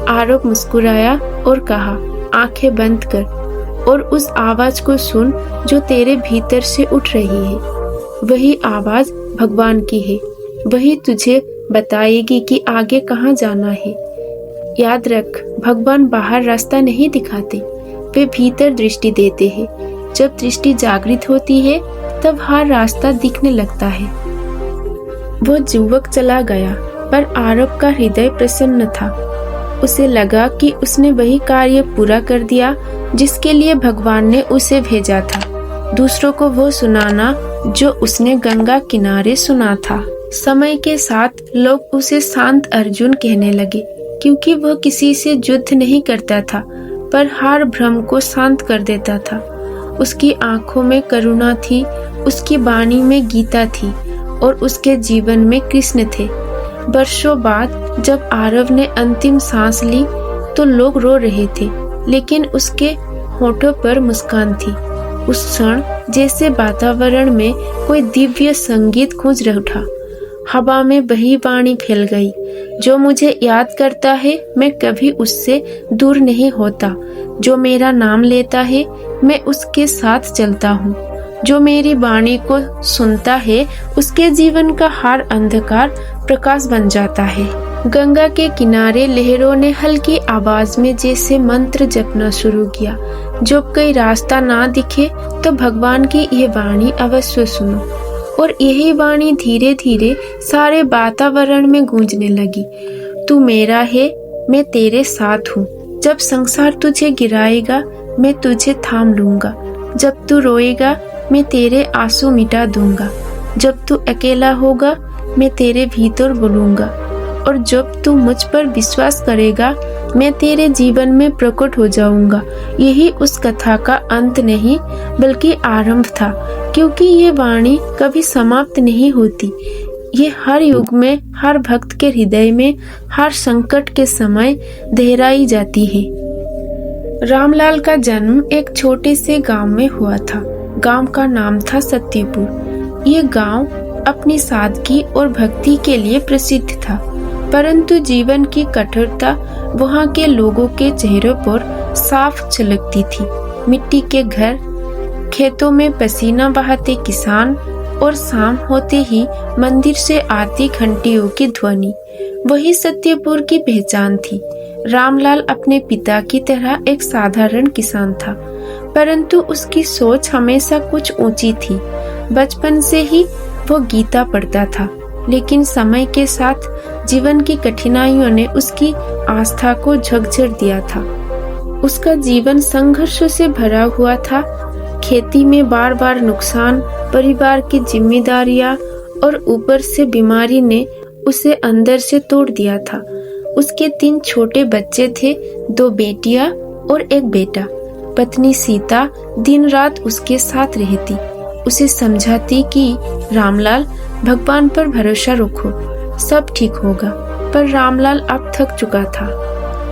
आरव मुस्कुराया और कहा, आंखें बंद कर और उस आवाज को सुन जो तेरे भीतर से उठ रही है। वही आवाज भगवान की है, वही तुझे बताएगी कि आगे कहाँ जाना है। याद रख, भगवान बाहर रास्ता नहीं दिखाते, वे भीतर दृष्टि देते हैं। जब दृष्टि जागृत होती है तब हर रास्ता दिखने लगता है। वो युवक चला गया, पर आरव का हृदय प्रसन्न था। उसे लगा कि उसने वही कार्य पूरा कर दिया जिसके लिए भगवान ने उसे भेजा था, दूसरों को वो सुनाना जो उसने गंगा किनारे सुना था। समय के साथ लोग उसे शांत अर्जुन कहने लगे, क्योंकि वह किसी से युद्ध नहीं करता था, पर हर भ्रम को शांत कर देता था। उसकी आंखों में करुणा थी, उसकी वाणी में गीता थी और उसके जीवन में कृष्ण थे। वर्षों बाद जब आरव ने अंतिम सांस ली तो लोग रो रहे थे, लेकिन उसके होठों पर मुस्कान थी। उस क्षण जैसे वातावरण में कोई दिव्य संगीत गूंज उठा। हवा में वही वाणी फैल गई, जो मुझे याद करता है मैं कभी उससे दूर नहीं होता। जो मेरा नाम लेता है मैं उसके साथ चलता हूँ। जो मेरी वाणी को सुनता है उसके जीवन का हर अंधकार प्रकाश बन जाता है। गंगा के किनारे लहरों ने हल्की आवाज में जैसे मंत्र जपना शुरू किया। जब कोई रास्ता ना दिखे तो भगवान की यह वाणी अवश्य सुनो। और यही वाणी धीरे धीरे सारे वातावरण में गूंजने लगी। तू मेरा है, मैं तेरे साथ हूँ। जब संसार तुझे गिराएगा मैं तुझे थाम लूंगा। जब तू रोएगा मैं तेरे आंसू मिटा दूंगा। जब तू अकेला होगा मैं तेरे भीतर बोलूंगा। और जब तू मुझ पर विश्वास करेगा मैं तेरे जीवन में प्रकट हो जाऊंगा। यही उस कथा का अंत नहीं बल्कि आरंभ था, क्योंकि ये वाणी कभी समाप्त नहीं होती। ये हर युग में, हर भक्त के हृदय में, हर संकट के समय दोहराई जाती है। रामलाल का जन्म एक छोटे से गांव में हुआ था। गांव का नाम था सत्यपुर। ये गांव अपनी सादगी और भक्ति के लिए प्रसिद्ध था, परंतु जीवन की कठोरता वहाँ के लोगों के चेहरों पर साफ झलकती थी। मिट्टी के घर, खेतों में पसीना बहाते किसान और शाम होते ही मंदिर से आती घंटियों की ध्वनि, वही सत्यपुर की पहचान थी। रामलाल अपने पिता की तरह एक साधारण किसान था, परंतु उसकी सोच हमेशा कुछ ऊंची थी। बचपन से ही वो गीता पढ़ता था, लेकिन समय के साथ जीवन की कठिनाइयों ने उसकी आस्था को झकझोर दिया था। उसका जीवन संघर्षों से भरा हुआ था। खेती में बार बार नुकसान, परिवार की जिम्मेदारियां और ऊपर से बीमारी ने उसे अंदर से तोड़ दिया था। उसके 3 छोटे बच्चे थे, 2 बेटियां और 1 बेटा। पत्नी सीता दिन रात उसके साथ रहती, उसे समझाती कि रामलाल, भगवान पर भरोसा रखो, सब ठीक होगा। पर रामलाल अब थक चुका था।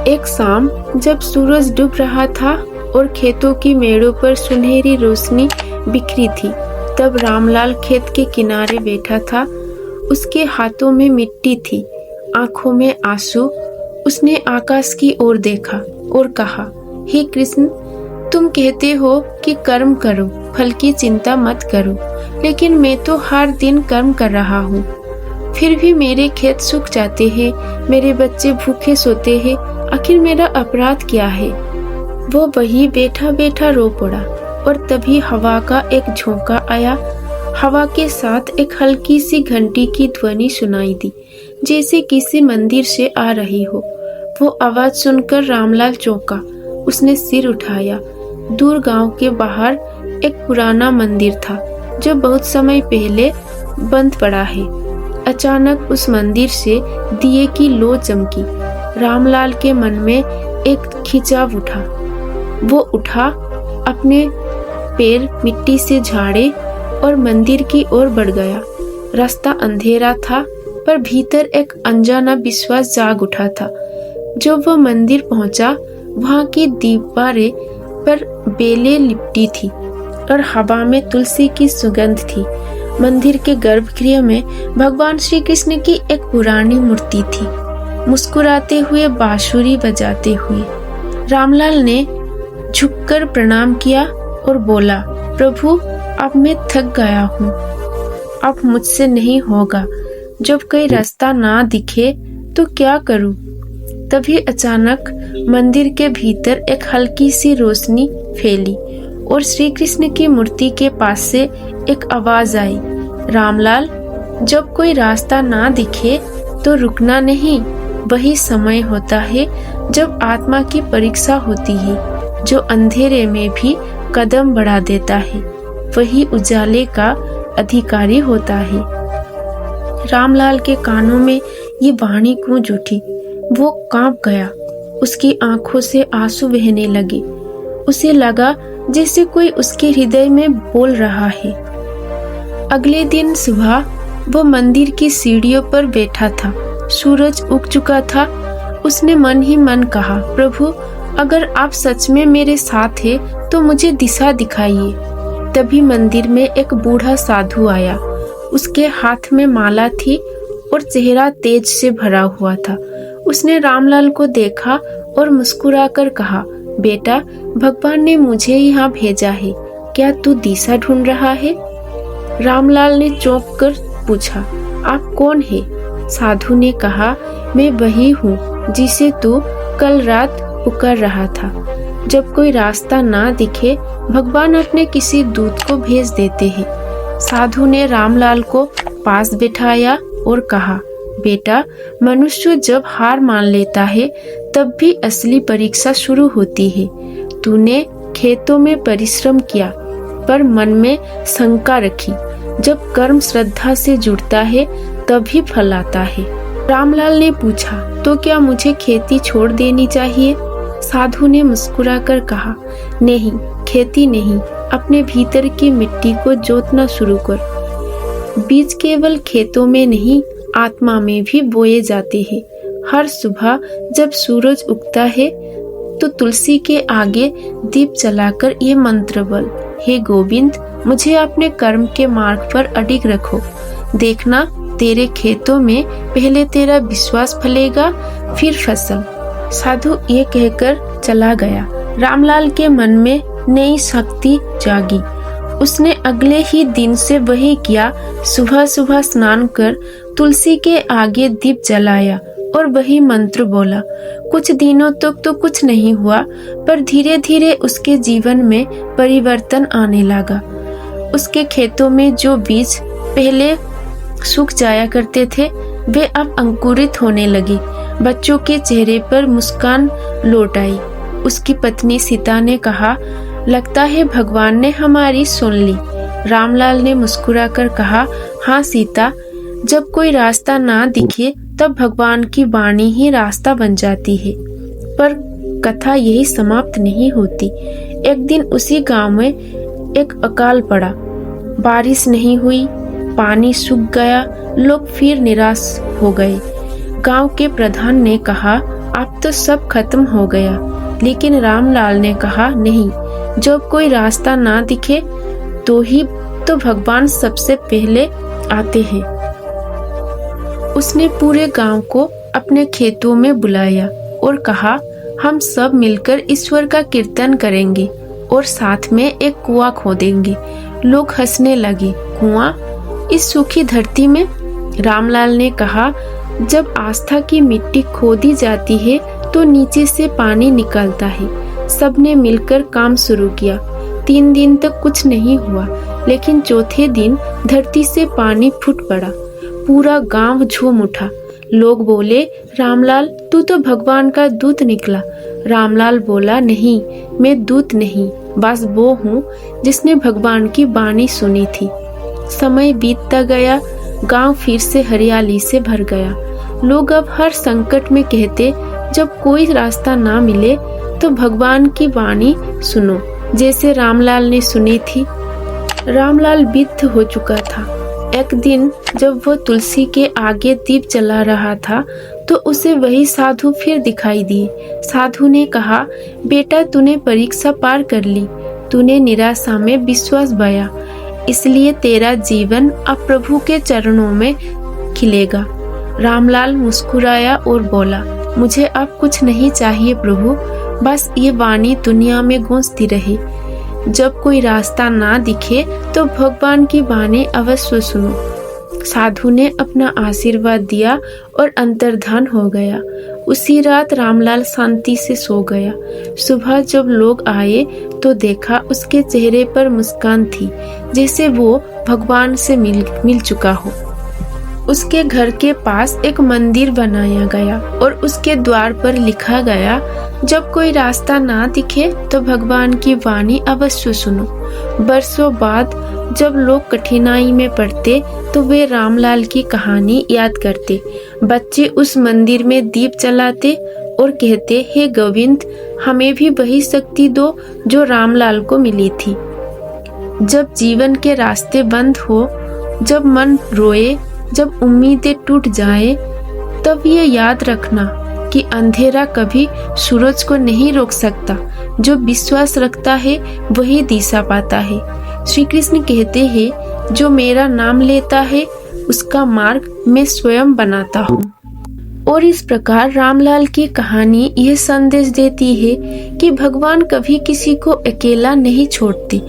एक शाम जब सूरज डूब रहा था और खेतों की मेड़ों पर सुनहरी रोशनी बिखरी थी, तब रामलाल खेत के किनारे बैठा था। उसके हाथों में मिट्टी थी, आंखों में आंसू। उसने आकाश की ओर देखा और कहा, हे कृष्ण, तुम कहते हो कि कर्म करो, फल की चिंता मत करो, लेकिन मैं तो हर दिन कर्म कर रहा हूँ, फिर भी मेरे खेत सूख जाते हैं, मेरे बच्चे भूखे सोते हैं। आखिर मेरा अपराध क्या है? वो वही बैठा बैठा रो पड़ा और तभी हवा का एक झोंका आया। हवा के साथ एक हल्की सी घंटी की ध्वनि सुनाई दी, जैसे किसी मंदिर से आ रही हो। वो आवाज सुनकर रामलाल चौंका। उसने सिर उठाया। दूर गांव के बाहर एक पुराना मंदिर था, जो बहुत समय पहले बंद पड़ा है। अचानक उस मंदिर से दिए की लो चमकी। रामलाल के मन में एक खिंचाव उठा। वो उठा, अपने पैर मिट्टी से झाड़े और मंदिर की ओर बढ़ गया। रास्ता अंधेरा था, पर भीतर एक अनजाना विश्वास जाग उठा था। जब वो मंदिर पहुंचा, वहां की दीवारें पर बेलें लिपटी थी और हवा में तुलसी की सुगंध थी। मंदिर के गर्भगृह में भगवान श्री कृष्ण की एक पुरानी मूर्ति थी, मुस्कुराते हुए, बांसुरी बजाते हुए। रामलाल ने झुककर प्रणाम किया और बोला, प्रभु, अब मैं थक गया हूँ, अब मुझसे नहीं होगा। जब कोई रास्ता ना दिखे तो क्या करूँ? तभी अचानक मंदिर के भीतर एक हल्की सी रोशनी फैली और श्री कृष्ण की मूर्ति के पास से एक आवाज आई, रामलाल, जब कोई रास्ता ना दिखे तो रुकना नहीं। वही समय होता है जब आत्मा की परीक्षा होती है, जो अंधेरे में भी कदम बढ़ा देता है, वही उजाले का अधिकारी होता है। रामलाल के कानों में ये वाणी गूंज उठी। वो कांप गया। उसकी आंखों से आंसू बहने लगे। उसे लगा जैसे कोई उसके हृदय में बोल रहा है। अगले दिन सुबह वो मंदिर की सीढ़ियों पर बैठा था। सूरज उग चुका था। उसने मन ही मन कहा, प्रभु, अगर आप सच में मेरे साथ हैं तो मुझे दिशा दिखाइए। तभी मंदिर में एक बूढ़ा साधु आया। उसके हाथ में माला थी और चेहरा तेज से भरा हुआ था। उसने रामलाल को देखा और मुस्कुराकर कहा, बेटा, भगवान ने मुझे यहाँ भेजा है, क्या तू दिशा ढूंढ रहा है? रामलाल ने चौंक कर पूछा, आप कौन है? साधु ने कहा, मैं वही हूँ जिसे तू कल रात पुकार रहा था। जब कोई रास्ता ना दिखे, भगवान अपने किसी दूत को भेज देते हैं। साधु ने रामलाल को पास बिठाया और कहा, बेटा, मनुष्य जब हार मान लेता है तब भी असली परीक्षा शुरू होती है। तूने खेतों में परिश्रम किया, पर मन में शंका रखी। जब कर्म श्रद्धा से जुड़ता है तभी फल आता है। रामलाल ने पूछा, तो क्या मुझे खेती छोड़ देनी चाहिए? साधु ने मुस्कुराकर कहा, नहीं, खेती नहीं, अपने भीतर की मिट्टी को जोतना शुरू कर। बीज केवल खेतों में नहीं, आत्मा में भी बोए जाते हैं। हर सुबह जब सूरज उगता है तो तुलसी के आगे दीप जलाकर ये मंत्र बोल, हे गोविंद, मुझे अपने कर्म के मार्ग पर अडिग रखो। देखना, तेरे खेतों में पहले तेरा विश्वास फलेगा, फिर फसल। साधु ये कहकर चला गया। रामलाल के मन में नई शक्ति जागी। उसने अगले ही दिन से वही किया। सुबह सुबह स्नान कर तुलसी के आगे दीप जलाया और वही मंत्र बोला। कुछ दिनों तक तो कुछ नहीं हुआ, पर धीरे धीरे उसके जीवन में परिवर्तन आने लगा। उसके खेतों में जो बीज पहले सूख जाया करते थे, वे अब अंकुरित होने लगे। बच्चों के चेहरे पर मुस्कान लौट आई। उसकी पत्नी सीता ने कहा, लगता है भगवान ने हमारी सुन ली। रामलाल ने मुस्कुराकर कहा, हाँ सीता, जब कोई रास्ता ना दिखे तब भगवान की वाणी ही रास्ता बन जाती है। पर कथा यही समाप्त नहीं होती। एक दिन उसी गांव में एक अकाल पड़ा। बारिश नहीं हुई, पानी सूख गया, लोग फिर निराश हो गए। गांव के प्रधान ने कहा, अब तो सब खत्म हो गया। लेकिन रामलाल ने कहा, नहीं, जब कोई रास्ता ना दिखे तो ही तो भगवान सबसे पहले आते हैं। उसने पूरे गांव को अपने खेतों में बुलाया और कहा, हम सब मिलकर ईश्वर का कीर्तन करेंगे और साथ में एक कुआं खोदेंगे। लोग हंसने लगे। कुआं इस सूखी धरती में? रामलाल ने कहा, जब आस्था की मिट्टी खोदी जाती है तो नीचे से पानी निकलता है। सबने मिलकर काम शुरू किया। 3 दिन तक कुछ नहीं हुआ, लेकिन चौथे दिन धरती से पानी फूट पड़ा। पूरा गांव झूम उठा। लोग बोले, रामलाल, तू तो भगवान का दूत निकला। रामलाल बोला, नहीं, मैं दूत नहीं, बस वो हूँ जिसने भगवान की वाणी सुनी थी। समय बीतता गया। गांव फिर से हरियाली से भर गया। लोग अब हर संकट में कहते, जब कोई रास्ता ना मिले तो भगवान की वाणी सुनो, जैसे रामलाल ने सुनी थी। रामलाल वृद्ध हो चुका था। एक दिन जब वो तुलसी के आगे दीप जला रहा था तो उसे वही साधु फिर दिखाई दिए। साधु ने कहा, बेटा, तूने परीक्षा पार कर ली। तूने निराशा में विश्वास बया, इसलिए तेरा जीवन अब प्रभु के चरणों में खिलेगा। रामलाल मुस्कुराया और बोला, मुझे अब कुछ नहीं चाहिए प्रभु, बस ये वाणी दुनिया में गूंजती रहे। जब कोई रास्ता ना दिखे तो भगवान की वाणी अवश्य सुनो। साधु ने अपना आशीर्वाद दिया और अंतर्धान हो गया। उसी रात रामलाल शांति से सो गया। सुबह जब लोग आए तो देखा उसके चेहरे पर मुस्कान थी, जैसे वो भगवान से मिल चुका हो। उसके घर के पास एक मंदिर बनाया गया और उसके द्वार पर लिखा गया, जब कोई रास्ता ना दिखे तो भगवान की वाणी अवश्य सुनो। बरसों बाद जब लोग कठिनाई में पड़ते तो वे रामलाल की कहानी याद करते। बच्चे उस मंदिर में दीप जलाते और कहते, हे गोविंद, हमें भी वही शक्ति दो जो रामलाल को मिली थी। जब जीवन के रास्ते बंद हो, जब मन रोए, जब उम्मीदें टूट जाए, तब ये याद रखना कि अंधेरा कभी सूरज को नहीं रोक सकता। जो विश्वास रखता है वही दिशा पाता है। श्री कृष्ण कहते हैं, जो मेरा नाम लेता है उसका मार्ग मैं स्वयं बनाता हूँ। और इस प्रकार रामलाल की कहानी यह संदेश देती है कि भगवान कभी किसी को अकेला नहीं छोड़ते।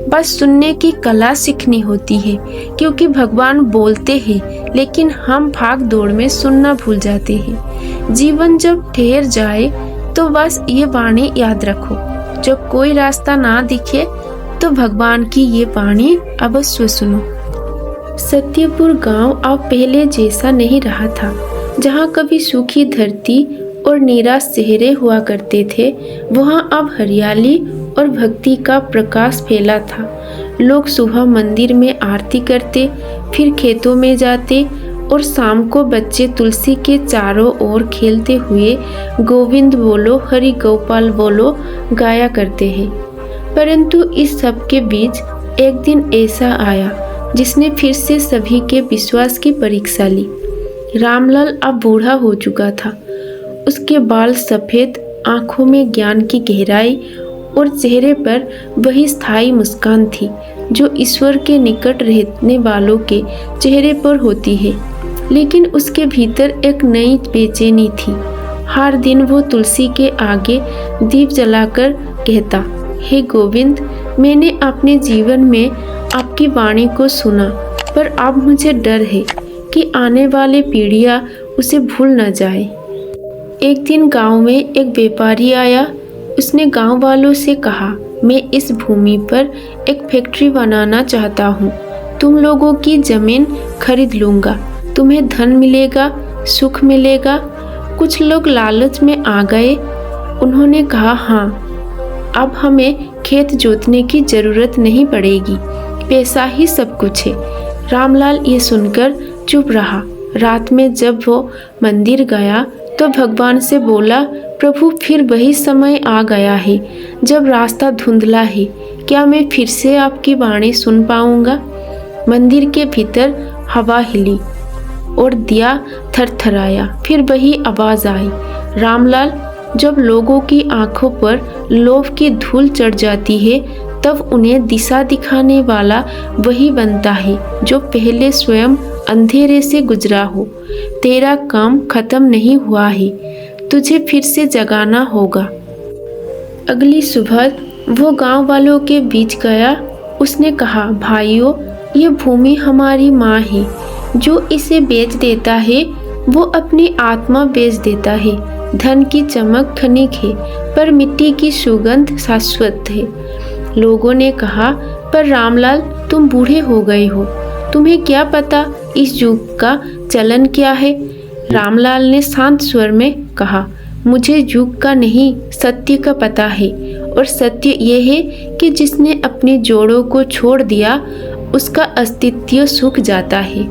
बस सुनने की कला सीखनी होती है, क्योंकि भगवान बोलते हैं लेकिन हम भाग दौड़ में सुनना भूल जाते हैं। जीवन जब ठहर जाए तो बस ये वाणी याद रखो, जब कोई रास्ता ना दिखे तो भगवान की ये वाणी अवश्य सुनो। सत्यपुर गांव अब पहले जैसा नहीं रहा था। जहाँ कभी सूखी धरती और निराश चेहरे हुआ करते थे, वहाँ अब हरियाली और भक्ति का प्रकाश फैला था। लोग सुबह मंदिर में आरती करते, फिर खेतों में जाते और शाम को बच्चे तुलसी के चारों ओर खेलते हुए गोविंद बोलो हरि गोपाल बोलो गाया करते हैं। परंतु इस सब के बीच एक दिन ऐसा आया जिसने फिर से सभी के विश्वास की परीक्षा ली। रामलाल अब बूढ़ा हो चुका था। उसके बाल सफेद, आंखों में ज्ञान की गहराई और चेहरे पर वही स्थायी मुस्कान थी जो ईश्वर के निकट रहने वालों के चेहरे पर होती है। लेकिन उसके भीतर एक नई बेचैनी थी। हर दिन वो तुलसी के आगे दीप जलाकर कहता, हे गोविंद, मैंने अपने जीवन में आपकी वाणी को सुना, पर अब मुझे डर है कि आने वाली पीढ़ियां उसे भूल न जाए। एक दिन गांव में एक व्यापारी आया। उसने गांव वालों से कहा, मैं इस भूमि पर एक फैक्ट्री बनाना चाहता हूँ। तुम लोगों की जमीन खरीद लूँगा, तुम्हें धन मिलेगा, सुख मिलेगा। कुछ लोग लालच में आ गए। उन्होंने कहा, हाँ, अब हमें खेत जोतने की जरूरत नहीं पड़ेगी, पैसा ही सब कुछ है। रामलाल ये सुनकर चुप रहा। रात में जब वो मंदिर गया तो भगवान से बोला, प्रभु, फिर वही समय आ गया है जब रास्ता धुंधला है। क्या मैं फिर से आपकी वाणी सुन पाऊंगा? मंदिर के भीतर हवा हिली और दिया थरथराया। फिर वही आवाज आई, रामलाल, जब लोगों की आंखों पर लोभ की धूल चढ़ जाती है तब उन्हें दिशा दिखाने वाला वही बनता है जो पहले स्वयं अंधेरे से गुजरा हो। तेरा काम खत्म नहीं हुआ है, तुझे फिर से जगाना होगा। अगली सुबह वो गांव वालों के बीच गया। उसने कहा, भाइयों, ये भूमि हमारी माँ है। जो इसे बेच देता है वो अपनी आत्मा बेच देता है। धन की चमक क्षणिक है, पर मिट्टी की सुगंध शाश्वत है। लोगों ने कहा, पर रामलाल, तुम बूढ़े हो गए हो, तुम्हें क्या पता इस युग का चलन क्या है? रामलाल ने शांत स्वर में कहा, मुझे युग का नहीं, सत्य का पता है। और सत्य ये है कि जिसने अपने जोड़ों को छोड़ दिया उसका अस्तित्व सूख जाता है।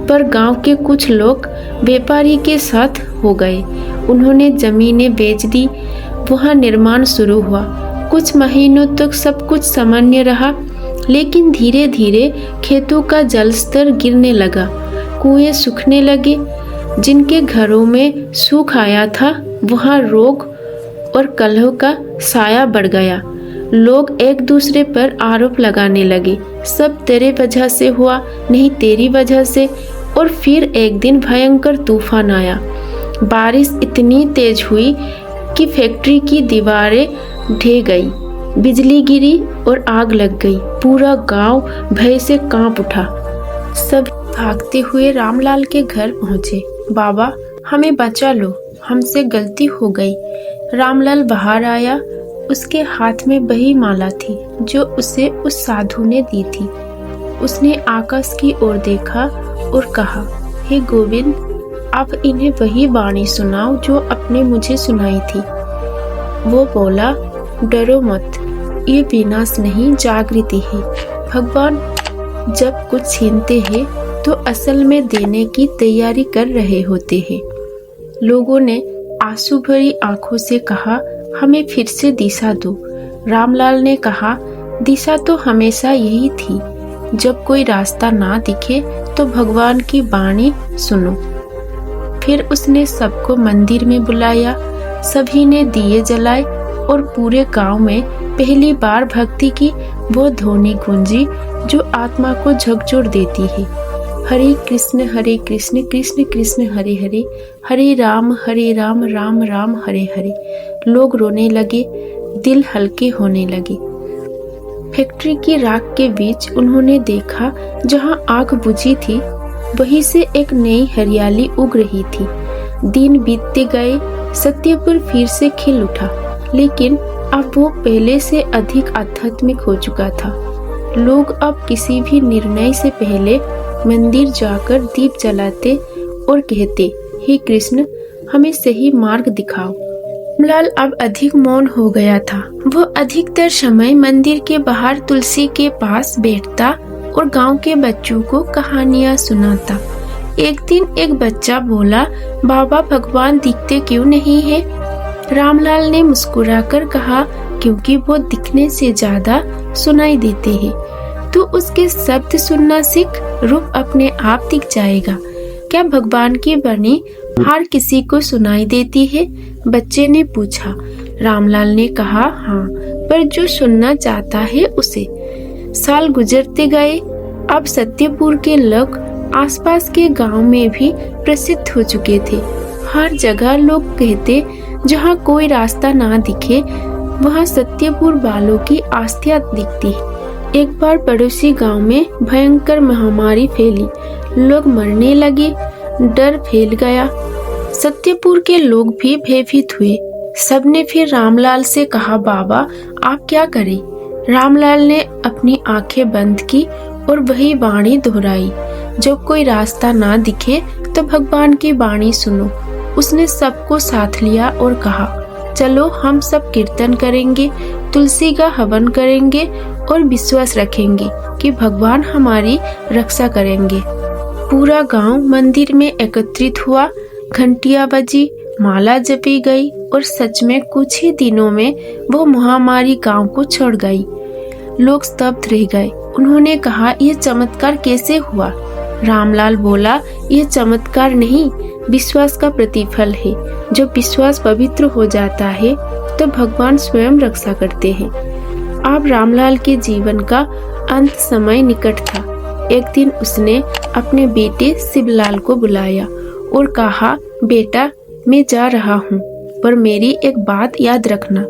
पर गांव के कुछ लोग व्यापारी के साथ हो गए। उन्होंने जमीनें बेच दी। वहां निर्माण शुरू हुआ। कुछ महीनों तक सब कुछ सामान्य रहा, लेकिन धीरे धीरे खेतों का जलस्तर गिरने लगा, कुएं सूखने लगे। जिनके घरों में सूख आया था वहां रोग और कलह का साया बढ़ गया। लोग एक दूसरे पर आरोप लगाने लगे, सब तेरे वजह से हुआ, नहीं तेरी वजह से। और फिर एक दिन भयंकर तूफान आया। बारिश इतनी तेज हुई कि फैक्ट्री की दीवारें ढह गई, बिजली गिरी और आग लग गई। पूरा गांव भय से कांप उठा। सब भागते हुए रामलाल के घर पहुंचे। बाबा, हमें बचा लो, हमसे गलती हो गई। रामलाल बाहर आया। उसके हाथ में वही माला थी जो उसे उस साधु ने दी थी। उसने आकाश की ओर देखा और कहा, हे गोविंद, अब इन्हें वही वाणी सुनाओ जो आपने मुझे सुनाई थी। वो बोला, डरो मत, ये विनाश नहीं, जागृति है। भगवान जब कुछ छीनते हैं तो असल में देने की तैयारी कर रहे होते हैं। लोगों ने आंसू भरी आंखों से कहा, हमें फिर से दिशा दो। रामलाल ने कहा, दिशा तो हमेशा यही थी। जब कोई रास्ता ना दिखे तो भगवान की वाणी सुनो। फिर उसने सबको मंदिर में बुलाया। सभी ने दिए जलाए और पूरे गांव में पहली बार भक्ति की वो ध्वनि गूंजी जो आत्मा को झकझोर देती है। हरे कृष्ण कृष्ण कृष्ण हरे हरे, हरे राम राम राम हरे हरे। लोग रोने लगे, दिल हल्के होने लगे। फैक्ट्री की राख के बीच उन्होंने देखा, जहां आग बुझी थी वहीं से एक नई हरियाली उग रही थी। दिन बीतते गए, सत्यपुर फिर से खिल उठा, लेकिन अब वो पहले से अधिक आध्यात्मिक हो चुका था। लोग अब किसी भी निर्णय से पहले मंदिर जाकर दीप जलाते और कहते, हे कृष्ण, हमें सही मार्ग दिखाओ। रामलाल अब अधिक मौन हो गया था। वो अधिकतर समय मंदिर के बाहर तुलसी के पास बैठता और गांव के बच्चों को कहानियां सुनाता। एक दिन एक बच्चा बोला, बाबा भगवान दिखते क्यों नहीं है? रामलाल ने मुस्कुराकर कहा, क्योंकि वो दिखने से ज्यादा सुनाई देते हैं। तू उसके शब्द सुनना सीख, रूप अपने आप दिख जाएगा। क्या भगवान की वाणी हर किसी को सुनाई देती है? बच्चे ने पूछा। रामलाल ने कहा, हाँ, पर जो सुनना चाहता है उसे। साल गुजरते गए। अब सत्यपुर के लोग आसपास के गांव में भी प्रसिद्ध हो चुके थे। हर जगह लोग कहते, जहाँ कोई रास्ता ना दिखे वहाँ सत्यपुर वालों की आस्था दिखती है। एक बार पड़ोसी गांव में भयंकर महामारी फैली, लोग मरने लगे, डर फैल गया। सत्यपुर के लोग भी भयभीत हुए। सबने फिर रामलाल से कहा, बाबा आप क्या करें? रामलाल ने अपनी आंखें बंद की और वही वाणी दोहराई, जब कोई रास्ता ना दिखे तो भगवान की वाणी सुनो। उसने सबको साथ लिया और कहा, चलो हम सब कीर्तन करेंगे, तुलसी का हवन करेंगे और विश्वास रखेंगे कि भगवान हमारी रक्षा करेंगे। पूरा गांव मंदिर में एकत्रित हुआ, घंटियां बजी, माला जपी गई और सच में कुछ ही दिनों में वो महामारी गांव को छोड़ गई। लोग स्तब्ध रह गए। उन्होंने कहा, यह चमत्कार कैसे हुआ? रामलाल बोला, यह चमत्कार नहीं, विश्वास का प्रतिफल है। जब विश्वास पवित्र हो जाता है तो भगवान स्वयं रक्षा करते हैं। अब रामलाल के जीवन का अंत समय निकट था। एक दिन उसने अपने बेटे शिवलाल को बुलाया और कहा, बेटा मैं जा रहा हूँ, पर मेरी एक बात याद रखना।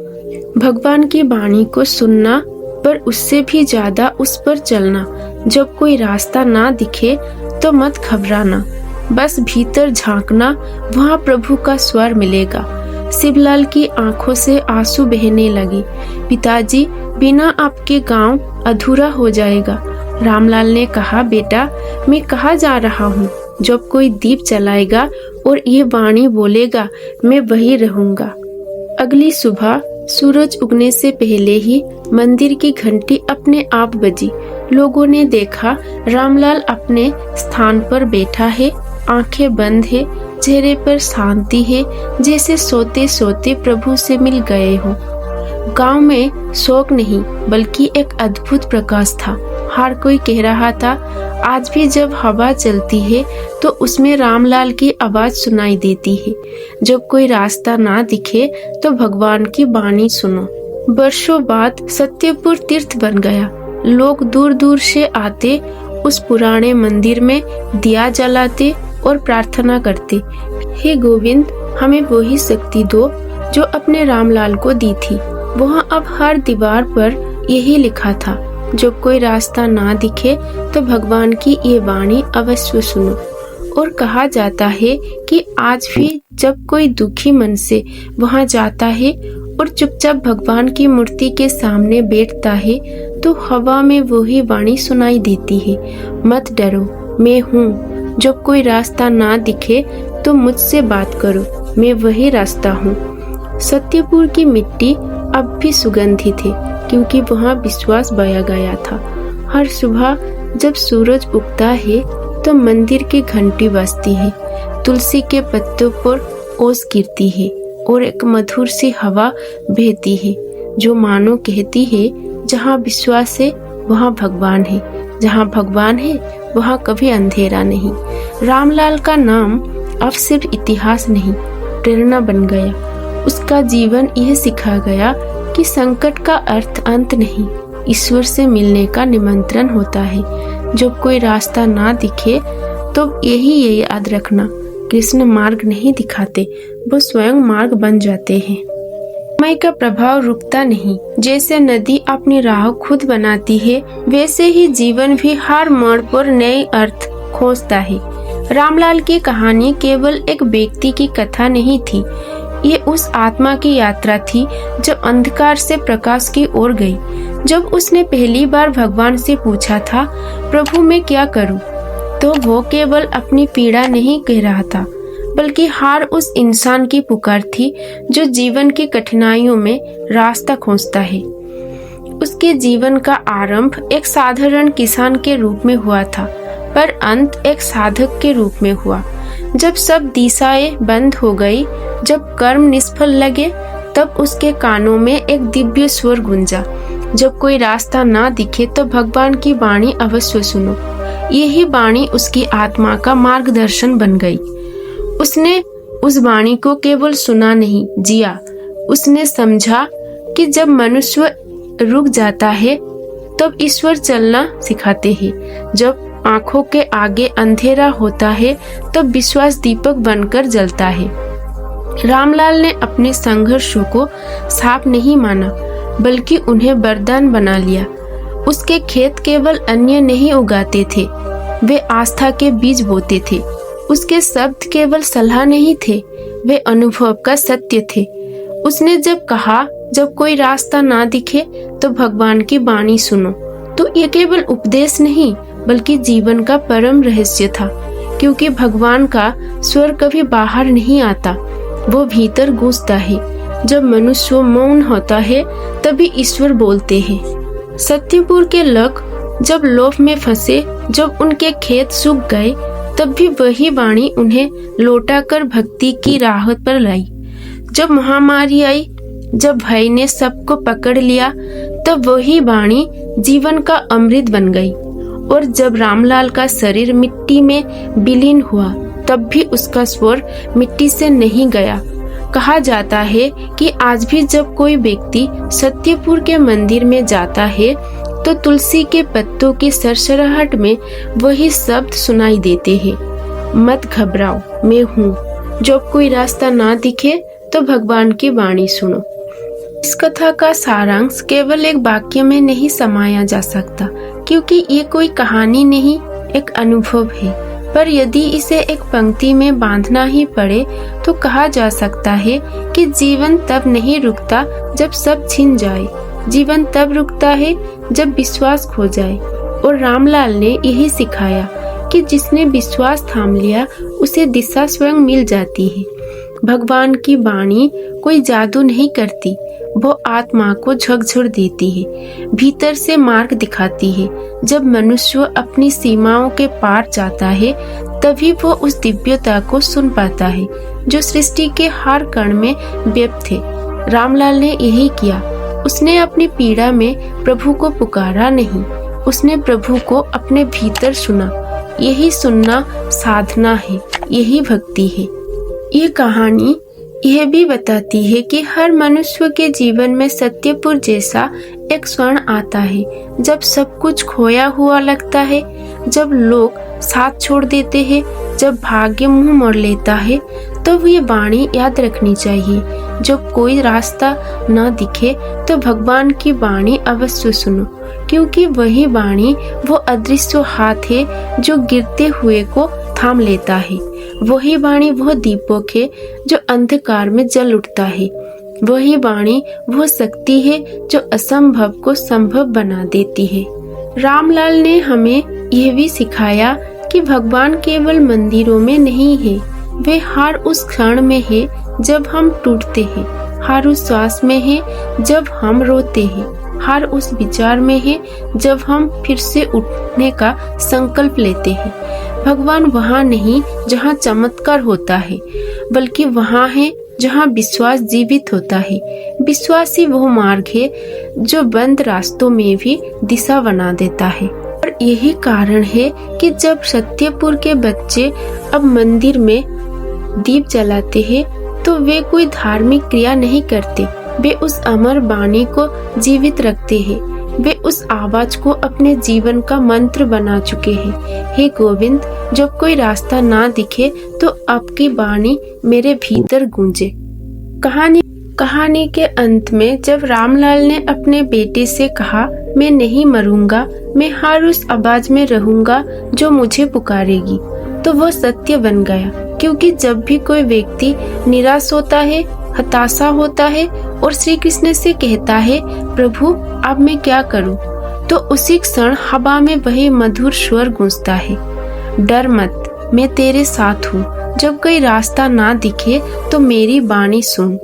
भगवान की वाणी को सुनना, पर उससे भी ज्यादा उस पर चलना। जब कोई रास्ता ना दिखे तो मत घबराना, बस भीतर झांकना, वहाँ प्रभु का स्वर मिलेगा। शिवलाल की आंखों से आंसू बहने लगे। पिताजी, बिना आपके गांव अधूरा हो जाएगा। रामलाल ने कहा, बेटा मैं कहाँ जा रहा हूँ? जब कोई दीप जलाएगा और ये वाणी बोलेगा, मैं वही रहूंगा। अगली सुबह सूरज उगने से पहले ही मंदिर की घंटी अपने आप बजी। लोगों ने देखा, रामलाल अपने स्थान पर बैठा है, आंखें बंद है, चेहरे पर शांति है, जैसे सोते सोते प्रभु से मिल गए हो। गांव में शोक नहीं, बल्कि एक अद्भुत प्रकाश था। हर कोई कह रहा था, आज भी जब हवा चलती है तो उसमें रामलाल की आवाज सुनाई देती है। जब कोई रास्ता ना दिखे तो भगवान की वाणी सुनो। वर्षों बाद सत्यपुर तीर्थ बन गया। लोग दूर दूर से आते, उस पुराने मंदिर में दिया जलाते और प्रार्थना करते, हे गोविंद, हमें वही शक्ति दो जो अपने रामलाल को दी थी। वहाँ अब हर दीवार पर यही लिखा था, जब कोई रास्ता ना दिखे तो भगवान की ये वाणी अवश्य सुनो। और कहा जाता है कि आज भी जब कोई दुखी मन से वहाँ जाता है और चुपचाप भगवान की मूर्ति के सामने बैठता है तो हवा में वही वाणी सुनाई देती है, मत डरो, मैं हूँ। जब कोई रास्ता ना दिखे तो मुझसे बात करो, मैं वही रास्ता हूँ। सत्यपुर की मिट्टी अब भी सुगंधित है, क्योंकि वहाँ विश्वास बया गया था। हर सुबह जब सूरज उगता है तो मंदिर की घंटी बजती है, तुलसी के पत्तों पर ओस गिरती है और एक मधुर सी हवा बहती है, जो मानो कहती है, जहाँ विश्वास है वहाँ भगवान है, जहाँ भगवान है वहाँ कभी अंधेरा नहीं। रामलाल का नाम अब सिर्फ इतिहास नहीं, प्रेरणा बन गया। उसका जीवन यह सिखा गया कि संकट का अर्थ अंत नहीं, ईश्वर से मिलने का निमंत्रण होता है। जब कोई रास्ता ना दिखे तो ये याद रखना, कृष्ण मार्ग नहीं दिखाते, वो स्वयं मार्ग बन जाते हैं। समय का प्रभाव रुकता नहीं। जैसे नदी अपनी राह खुद बनाती है, वैसे ही जीवन भी हर मोड़ पर नए अर्थ खोजता है। रामलाल की कहानी केवल एक व्यक्ति की कथा नहीं थी, ये उस आत्मा की यात्रा थी जो अंधकार से प्रकाश की ओर गई। जब उसने पहली बार भगवान से पूछा था, प्रभु मैं क्या करूं, तो वो केवल अपनी पीड़ा नहीं कह रहा था, बल्कि हर उस इंसान की पुकार थी जो जीवन की कठिनाइयों में रास्ता खोजता है। उसके जीवन का आरंभ एक साधारण किसान के रूप में हुआ था। पर अंत एक साधक के रूप में हुआ। जब सब दिशाएं बंद हो गई, जब कर्म निष्फल लगे, तब उसके कानों में एक दिव्य स्वर गूंजा, जब कोई रास्ता ना दिखे तो भगवान की वाणी अवश्य सुनो। यही वाणी उसकी आत्मा का मार्गदर्शन बन गई। उसने उस वाणी को केवल सुना नहीं, जिया। उसने समझा कि जब मनुष्य रुक जाता है तब ईश्वर चलना सिखाते हैं। जब आंखों के आगे अंधेरा होता है तब विश्वास दीपक बनकर जलता है। रामलाल ने अपने संघर्षों को साप नहीं माना, बल्कि उन्हें वरदान बना लिया। उसके खेत केवल अन्य नहीं उगाते थे, वे आस्था के बीज बोते थे। उसके शब्द केवल सलाह नहीं थे, वे अनुभव का सत्य थे। उसने जब कहा, जब कोई रास्ता ना दिखे तो भगवान की वाणी सुनो, तो ये केवल उपदेश नहीं बल्कि जीवन का परम रहस्य था। क्योंकि भगवान का स्वर कभी बाहर नहीं आता, वो भीतर गूंजता है। जब मनुष्य मौन होता है तभी ईश्वर बोलते हैं। सत्यपुर के लोग जब लोभ में फंसे, जब उनके खेत सूख गए, तब भी वही वाणी उन्हें लौटाकर भक्ति की राह पर लाई। जब महामारी आई, जब भय ने सबको पकड़ लिया, तब वही वाणी जीवन का अमृत बन गई। और जब रामलाल का शरीर मिट्टी में विलीन हुआ, तब भी उसका स्वर मिट्टी से नहीं गया। कहा जाता है कि आज भी जब कोई व्यक्ति सत्यपुर के मंदिर में जाता है तो तुलसी के पत्तों की सरसराहट में वही शब्द सुनाई देते हैं, मत घबराओ, मैं हूँ। जब कोई रास्ता ना दिखे तो भगवान की वाणी सुनो। इस कथा का सारांश केवल एक वाक्य में नहीं समाया जा सकता, क्योंकि ये कोई कहानी नहीं, एक अनुभव है। पर यदि इसे एक पंक्ति में बांधना ही पड़े तो कहा जा सकता है कि जीवन तब नहीं रुकता जब सब छिन जाए, जीवन तब रुकता है जब विश्वास खो जाए। और रामलाल ने यही सिखाया कि जिसने विश्वास थाम लिया उसे दिशा स्वयं मिल जाती है। भगवान की वाणी कोई जादू नहीं करती, वो आत्मा को झकझोर देती है, भीतर से मार्ग दिखाती है। जब मनुष्य अपनी सीमाओं के पार जाता है तभी वो उस दिव्यता को सुन पाता है जो सृष्टि के हर कण में व्याप्त है। रामलाल ने यही किया। उसने अपनी पीड़ा में प्रभु को पुकारा नहीं, उसने प्रभु को अपने भीतर सुना। यही सुनना साधना है, यही भक्ति है। ये कहानी यह भी बताती है कि हर मनुष्य के जीवन में सत्यपुर जैसा एक क्षण आता है जब सब कुछ खोया हुआ लगता है, जब लोग साथ छोड़ देते हैं, जब भाग्य मुंह मोड़ लेता है, तो ये वाणी याद रखनी चाहिए। जब कोई रास्ता न दिखे तो भगवान की वाणी अवश्य सुनो, क्योंकि वही वाणी वो अदृश्य हाथ है जो गिरते हुए को थाम लेता है। वही वाणी वह दीपक है जो अंधकार में जल उठता है। वही वाणी वह शक्ति है जो असंभव को संभव बना देती है। रामलाल ने हमें यह भी सिखाया कि भगवान केवल मंदिरों में नहीं है, वे हर उस क्षण में है जब हम टूटते हैं, हर उस श्वास में है जब हम रोते हैं, हर उस विचार में है जब हम फिर से उठने का संकल्प लेते हैं। भगवान वहाँ नहीं जहाँ चमत्कार होता है, बल्कि वहाँ है जहाँ विश्वास जीवित होता है। विश्वास ही वो मार्ग है जो बंद रास्तों में भी दिशा बना देता है। और यही कारण है कि जब सत्यपुर के बच्चे अब मंदिर में दीप जलाते हैं तो वे कोई धार्मिक क्रिया नहीं करते, वे उस अमर वाणी को जीवित रखते हैं। वे उस आवाज को अपने जीवन का मंत्र बना चुके हैं। हे गोविंद, जब कोई रास्ता ना दिखे तो आपकी वाणी मेरे भीतर गूंजे। कहानी के अंत में जब रामलाल ने अपने बेटे से कहा, मैं नहीं मरूंगा, मैं हर उस आवाज में रहूंगा जो मुझे पुकारेगी, तो वह सत्य बन गया। क्योंकि जब भी कोई व्यक्ति निराश होता है, हताशा होता है और श्री कृष्ण से कहता है, प्रभु अब मैं क्या करूं, तो उसी क्षण हवा में वही मधुर स्वर गूंजता है, डर मत, मैं तेरे साथ हूँ। जब कोई रास्ता ना दिखे तो मेरी वाणी सुन।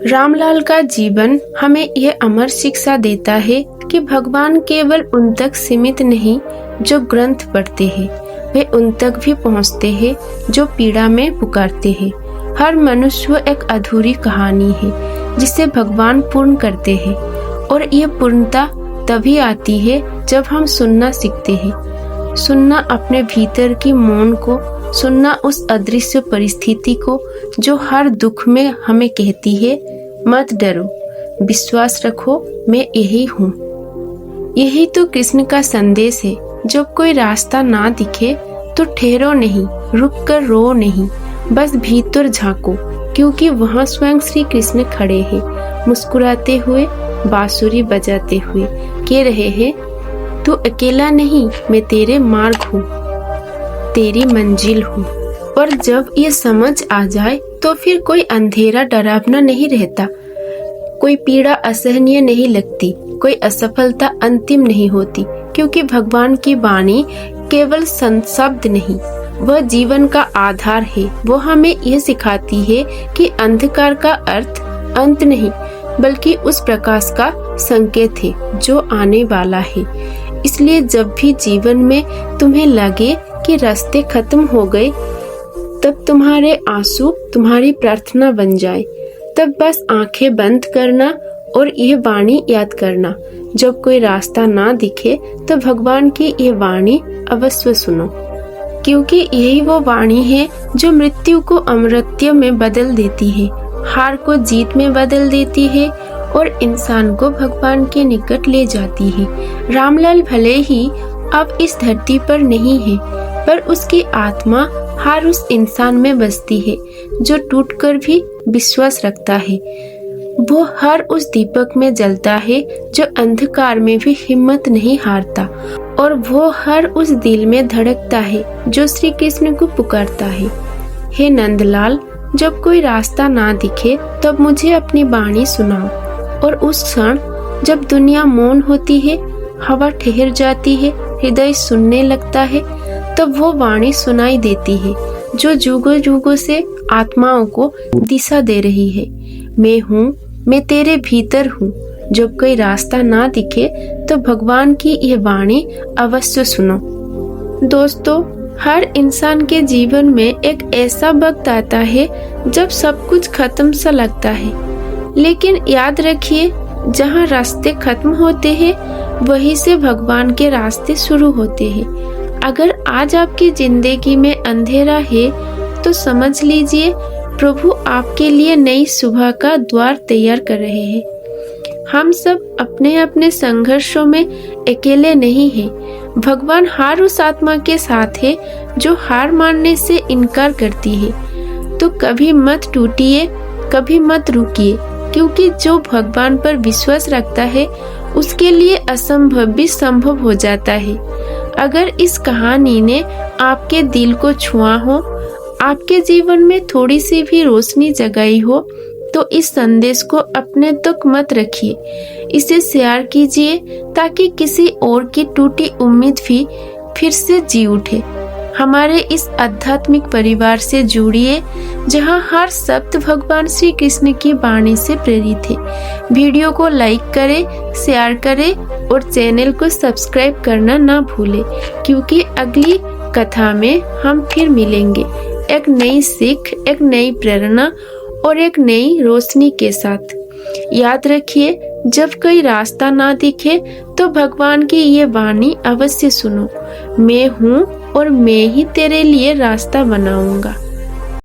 रामलाल का जीवन हमें यह अमर शिक्षा देता है कि भगवान केवल उन तक सीमित नहीं जो ग्रंथ पढ़ते हैं, वे उन तक भी पहुँचते हैं जो पीड़ा में पुकारते हैं। हर मनुष्य एक अधूरी कहानी है जिसे भगवान पूर्ण करते हैं, और यह पूर्णता तभी आती है जब हम सुनना सीखते हैं। सुनना अपने भीतर की मौन को, सुनना उस अदृश्य परिस्थिति को जो हर दुख में हमें कहती है, मत डरो, विश्वास रखो, मैं यही हूँ। यही तो कृष्ण का संदेश है। जब कोई रास्ता ना दिखे तो ठहरो नहीं, रुक कर रो नहीं, बस भीतर झांको, क्योंकि वहाँ स्वयं श्री कृष्ण खड़े हैं, मुस्कुराते हुए, बांसुरी बजाते हुए कह रहे हैं, तू अकेला नहीं, मैं तेरे मार्ग हूँ, तेरी मंजिल हूँ। और जब ये समझ आ जाए तो फिर कोई अंधेरा डरावना नहीं रहता, कोई पीड़ा असहनीय नहीं लगती, कोई असफलता अंतिम नहीं होती, क्योंकि भगवान की वाणी केवल शब्द नहीं, वह जीवन का आधार है। वो हमें यह सिखाती है कि अंधकार का अर्थ अंत नहीं, बल्कि उस प्रकाश का संकेत है जो आने वाला है। इसलिए जब भी जीवन में तुम्हें लगे कि रास्ते खत्म हो गए, तब तुम्हारे आंसू तुम्हारी प्रार्थना बन जाए। तब बस आंखें बंद करना और यह वाणी याद करना, जब कोई रास्ता ना दिखे तो भगवान की यह वाणी अवश्य सुनो, क्योंकि यही वो वाणी है जो मृत्यु को अमृत्य में बदल देती है, हार को जीत में बदल देती है और इंसान को भगवान के निकट ले जाती है। रामलाल भले ही अब इस धरती पर नहीं है, पर उसकी आत्मा हर उस इंसान में बसती है जो टूटकर भी विश्वास रखता है। वो हर उस दीपक में जलता है जो अंधकार में भी हिम्मत नहीं हारता, और वो हर उस दिल में धड़कता है जो श्री कृष्ण को पुकारता है। हे नंदलाल, जब कोई रास्ता ना दिखे तब मुझे अपनी वाणी सुनाओ, और उस क्षण जब दुनिया मौन होती है, हवा ठहर जाती है, हृदय सुनने लगता है, तब वो वाणी सुनाई देती है जो जुगों जुगों से आत्माओं को दिशा दे रही है। मैं हूँ, मैं तेरे भीतर हूँ। जब कोई रास्ता ना दिखे तो भगवान की यह वाणी अवश्य सुनो। दोस्तों, हर इंसान के जीवन में एक ऐसा वक्त आता है जब सब कुछ खत्म सा लगता है, लेकिन याद रखिए, जहाँ रास्ते खत्म होते हैं वहीं से भगवान के रास्ते शुरू होते हैं। अगर आज आपकी जिंदगी में अंधेरा है तो समझ लीजिए प्रभु आपके लिए नई सुबह का द्वार तैयार कर रहे हैं। हम सब अपने अपने संघर्षों में अकेले नहीं हैं। भगवान हर उस आत्मा के साथ है जो हार मानने से इनकार करती है। तो कभी मत टूटिए, कभी मत रुकिए, क्योंकि जो भगवान पर विश्वास रखता है उसके लिए असंभव भी संभव हो जाता है। अगर इस कहानी ने आपके दिल को छुआ हो, आपके जीवन में थोड़ी सी भी रोशनी जगाई हो, तो इस संदेश को अपने तक मत रखिए, इसे शेयर कीजिए ताकि किसी और की टूटी उम्मीद भी फिर से जी उठे। हमारे इस आध्यात्मिक परिवार से जुड़िए जहां हर शब्द भगवान श्री कृष्ण की वाणी से प्रेरित है। वीडियो को लाइक करें, शेयर करें और चैनल को सब्सक्राइब करना ना भूलें, क्योंकि अगली कथा में हम फिर मिलेंगे एक नई सीख, एक नई प्रेरणा और एक नई रोशनी के साथ। याद रखिए, जब कोई रास्ता ना दिखे तो भगवान की ये वाणी अवश्य सुनो। मैं हूँ और मैं ही तेरे लिए रास्ता बनाऊंगा।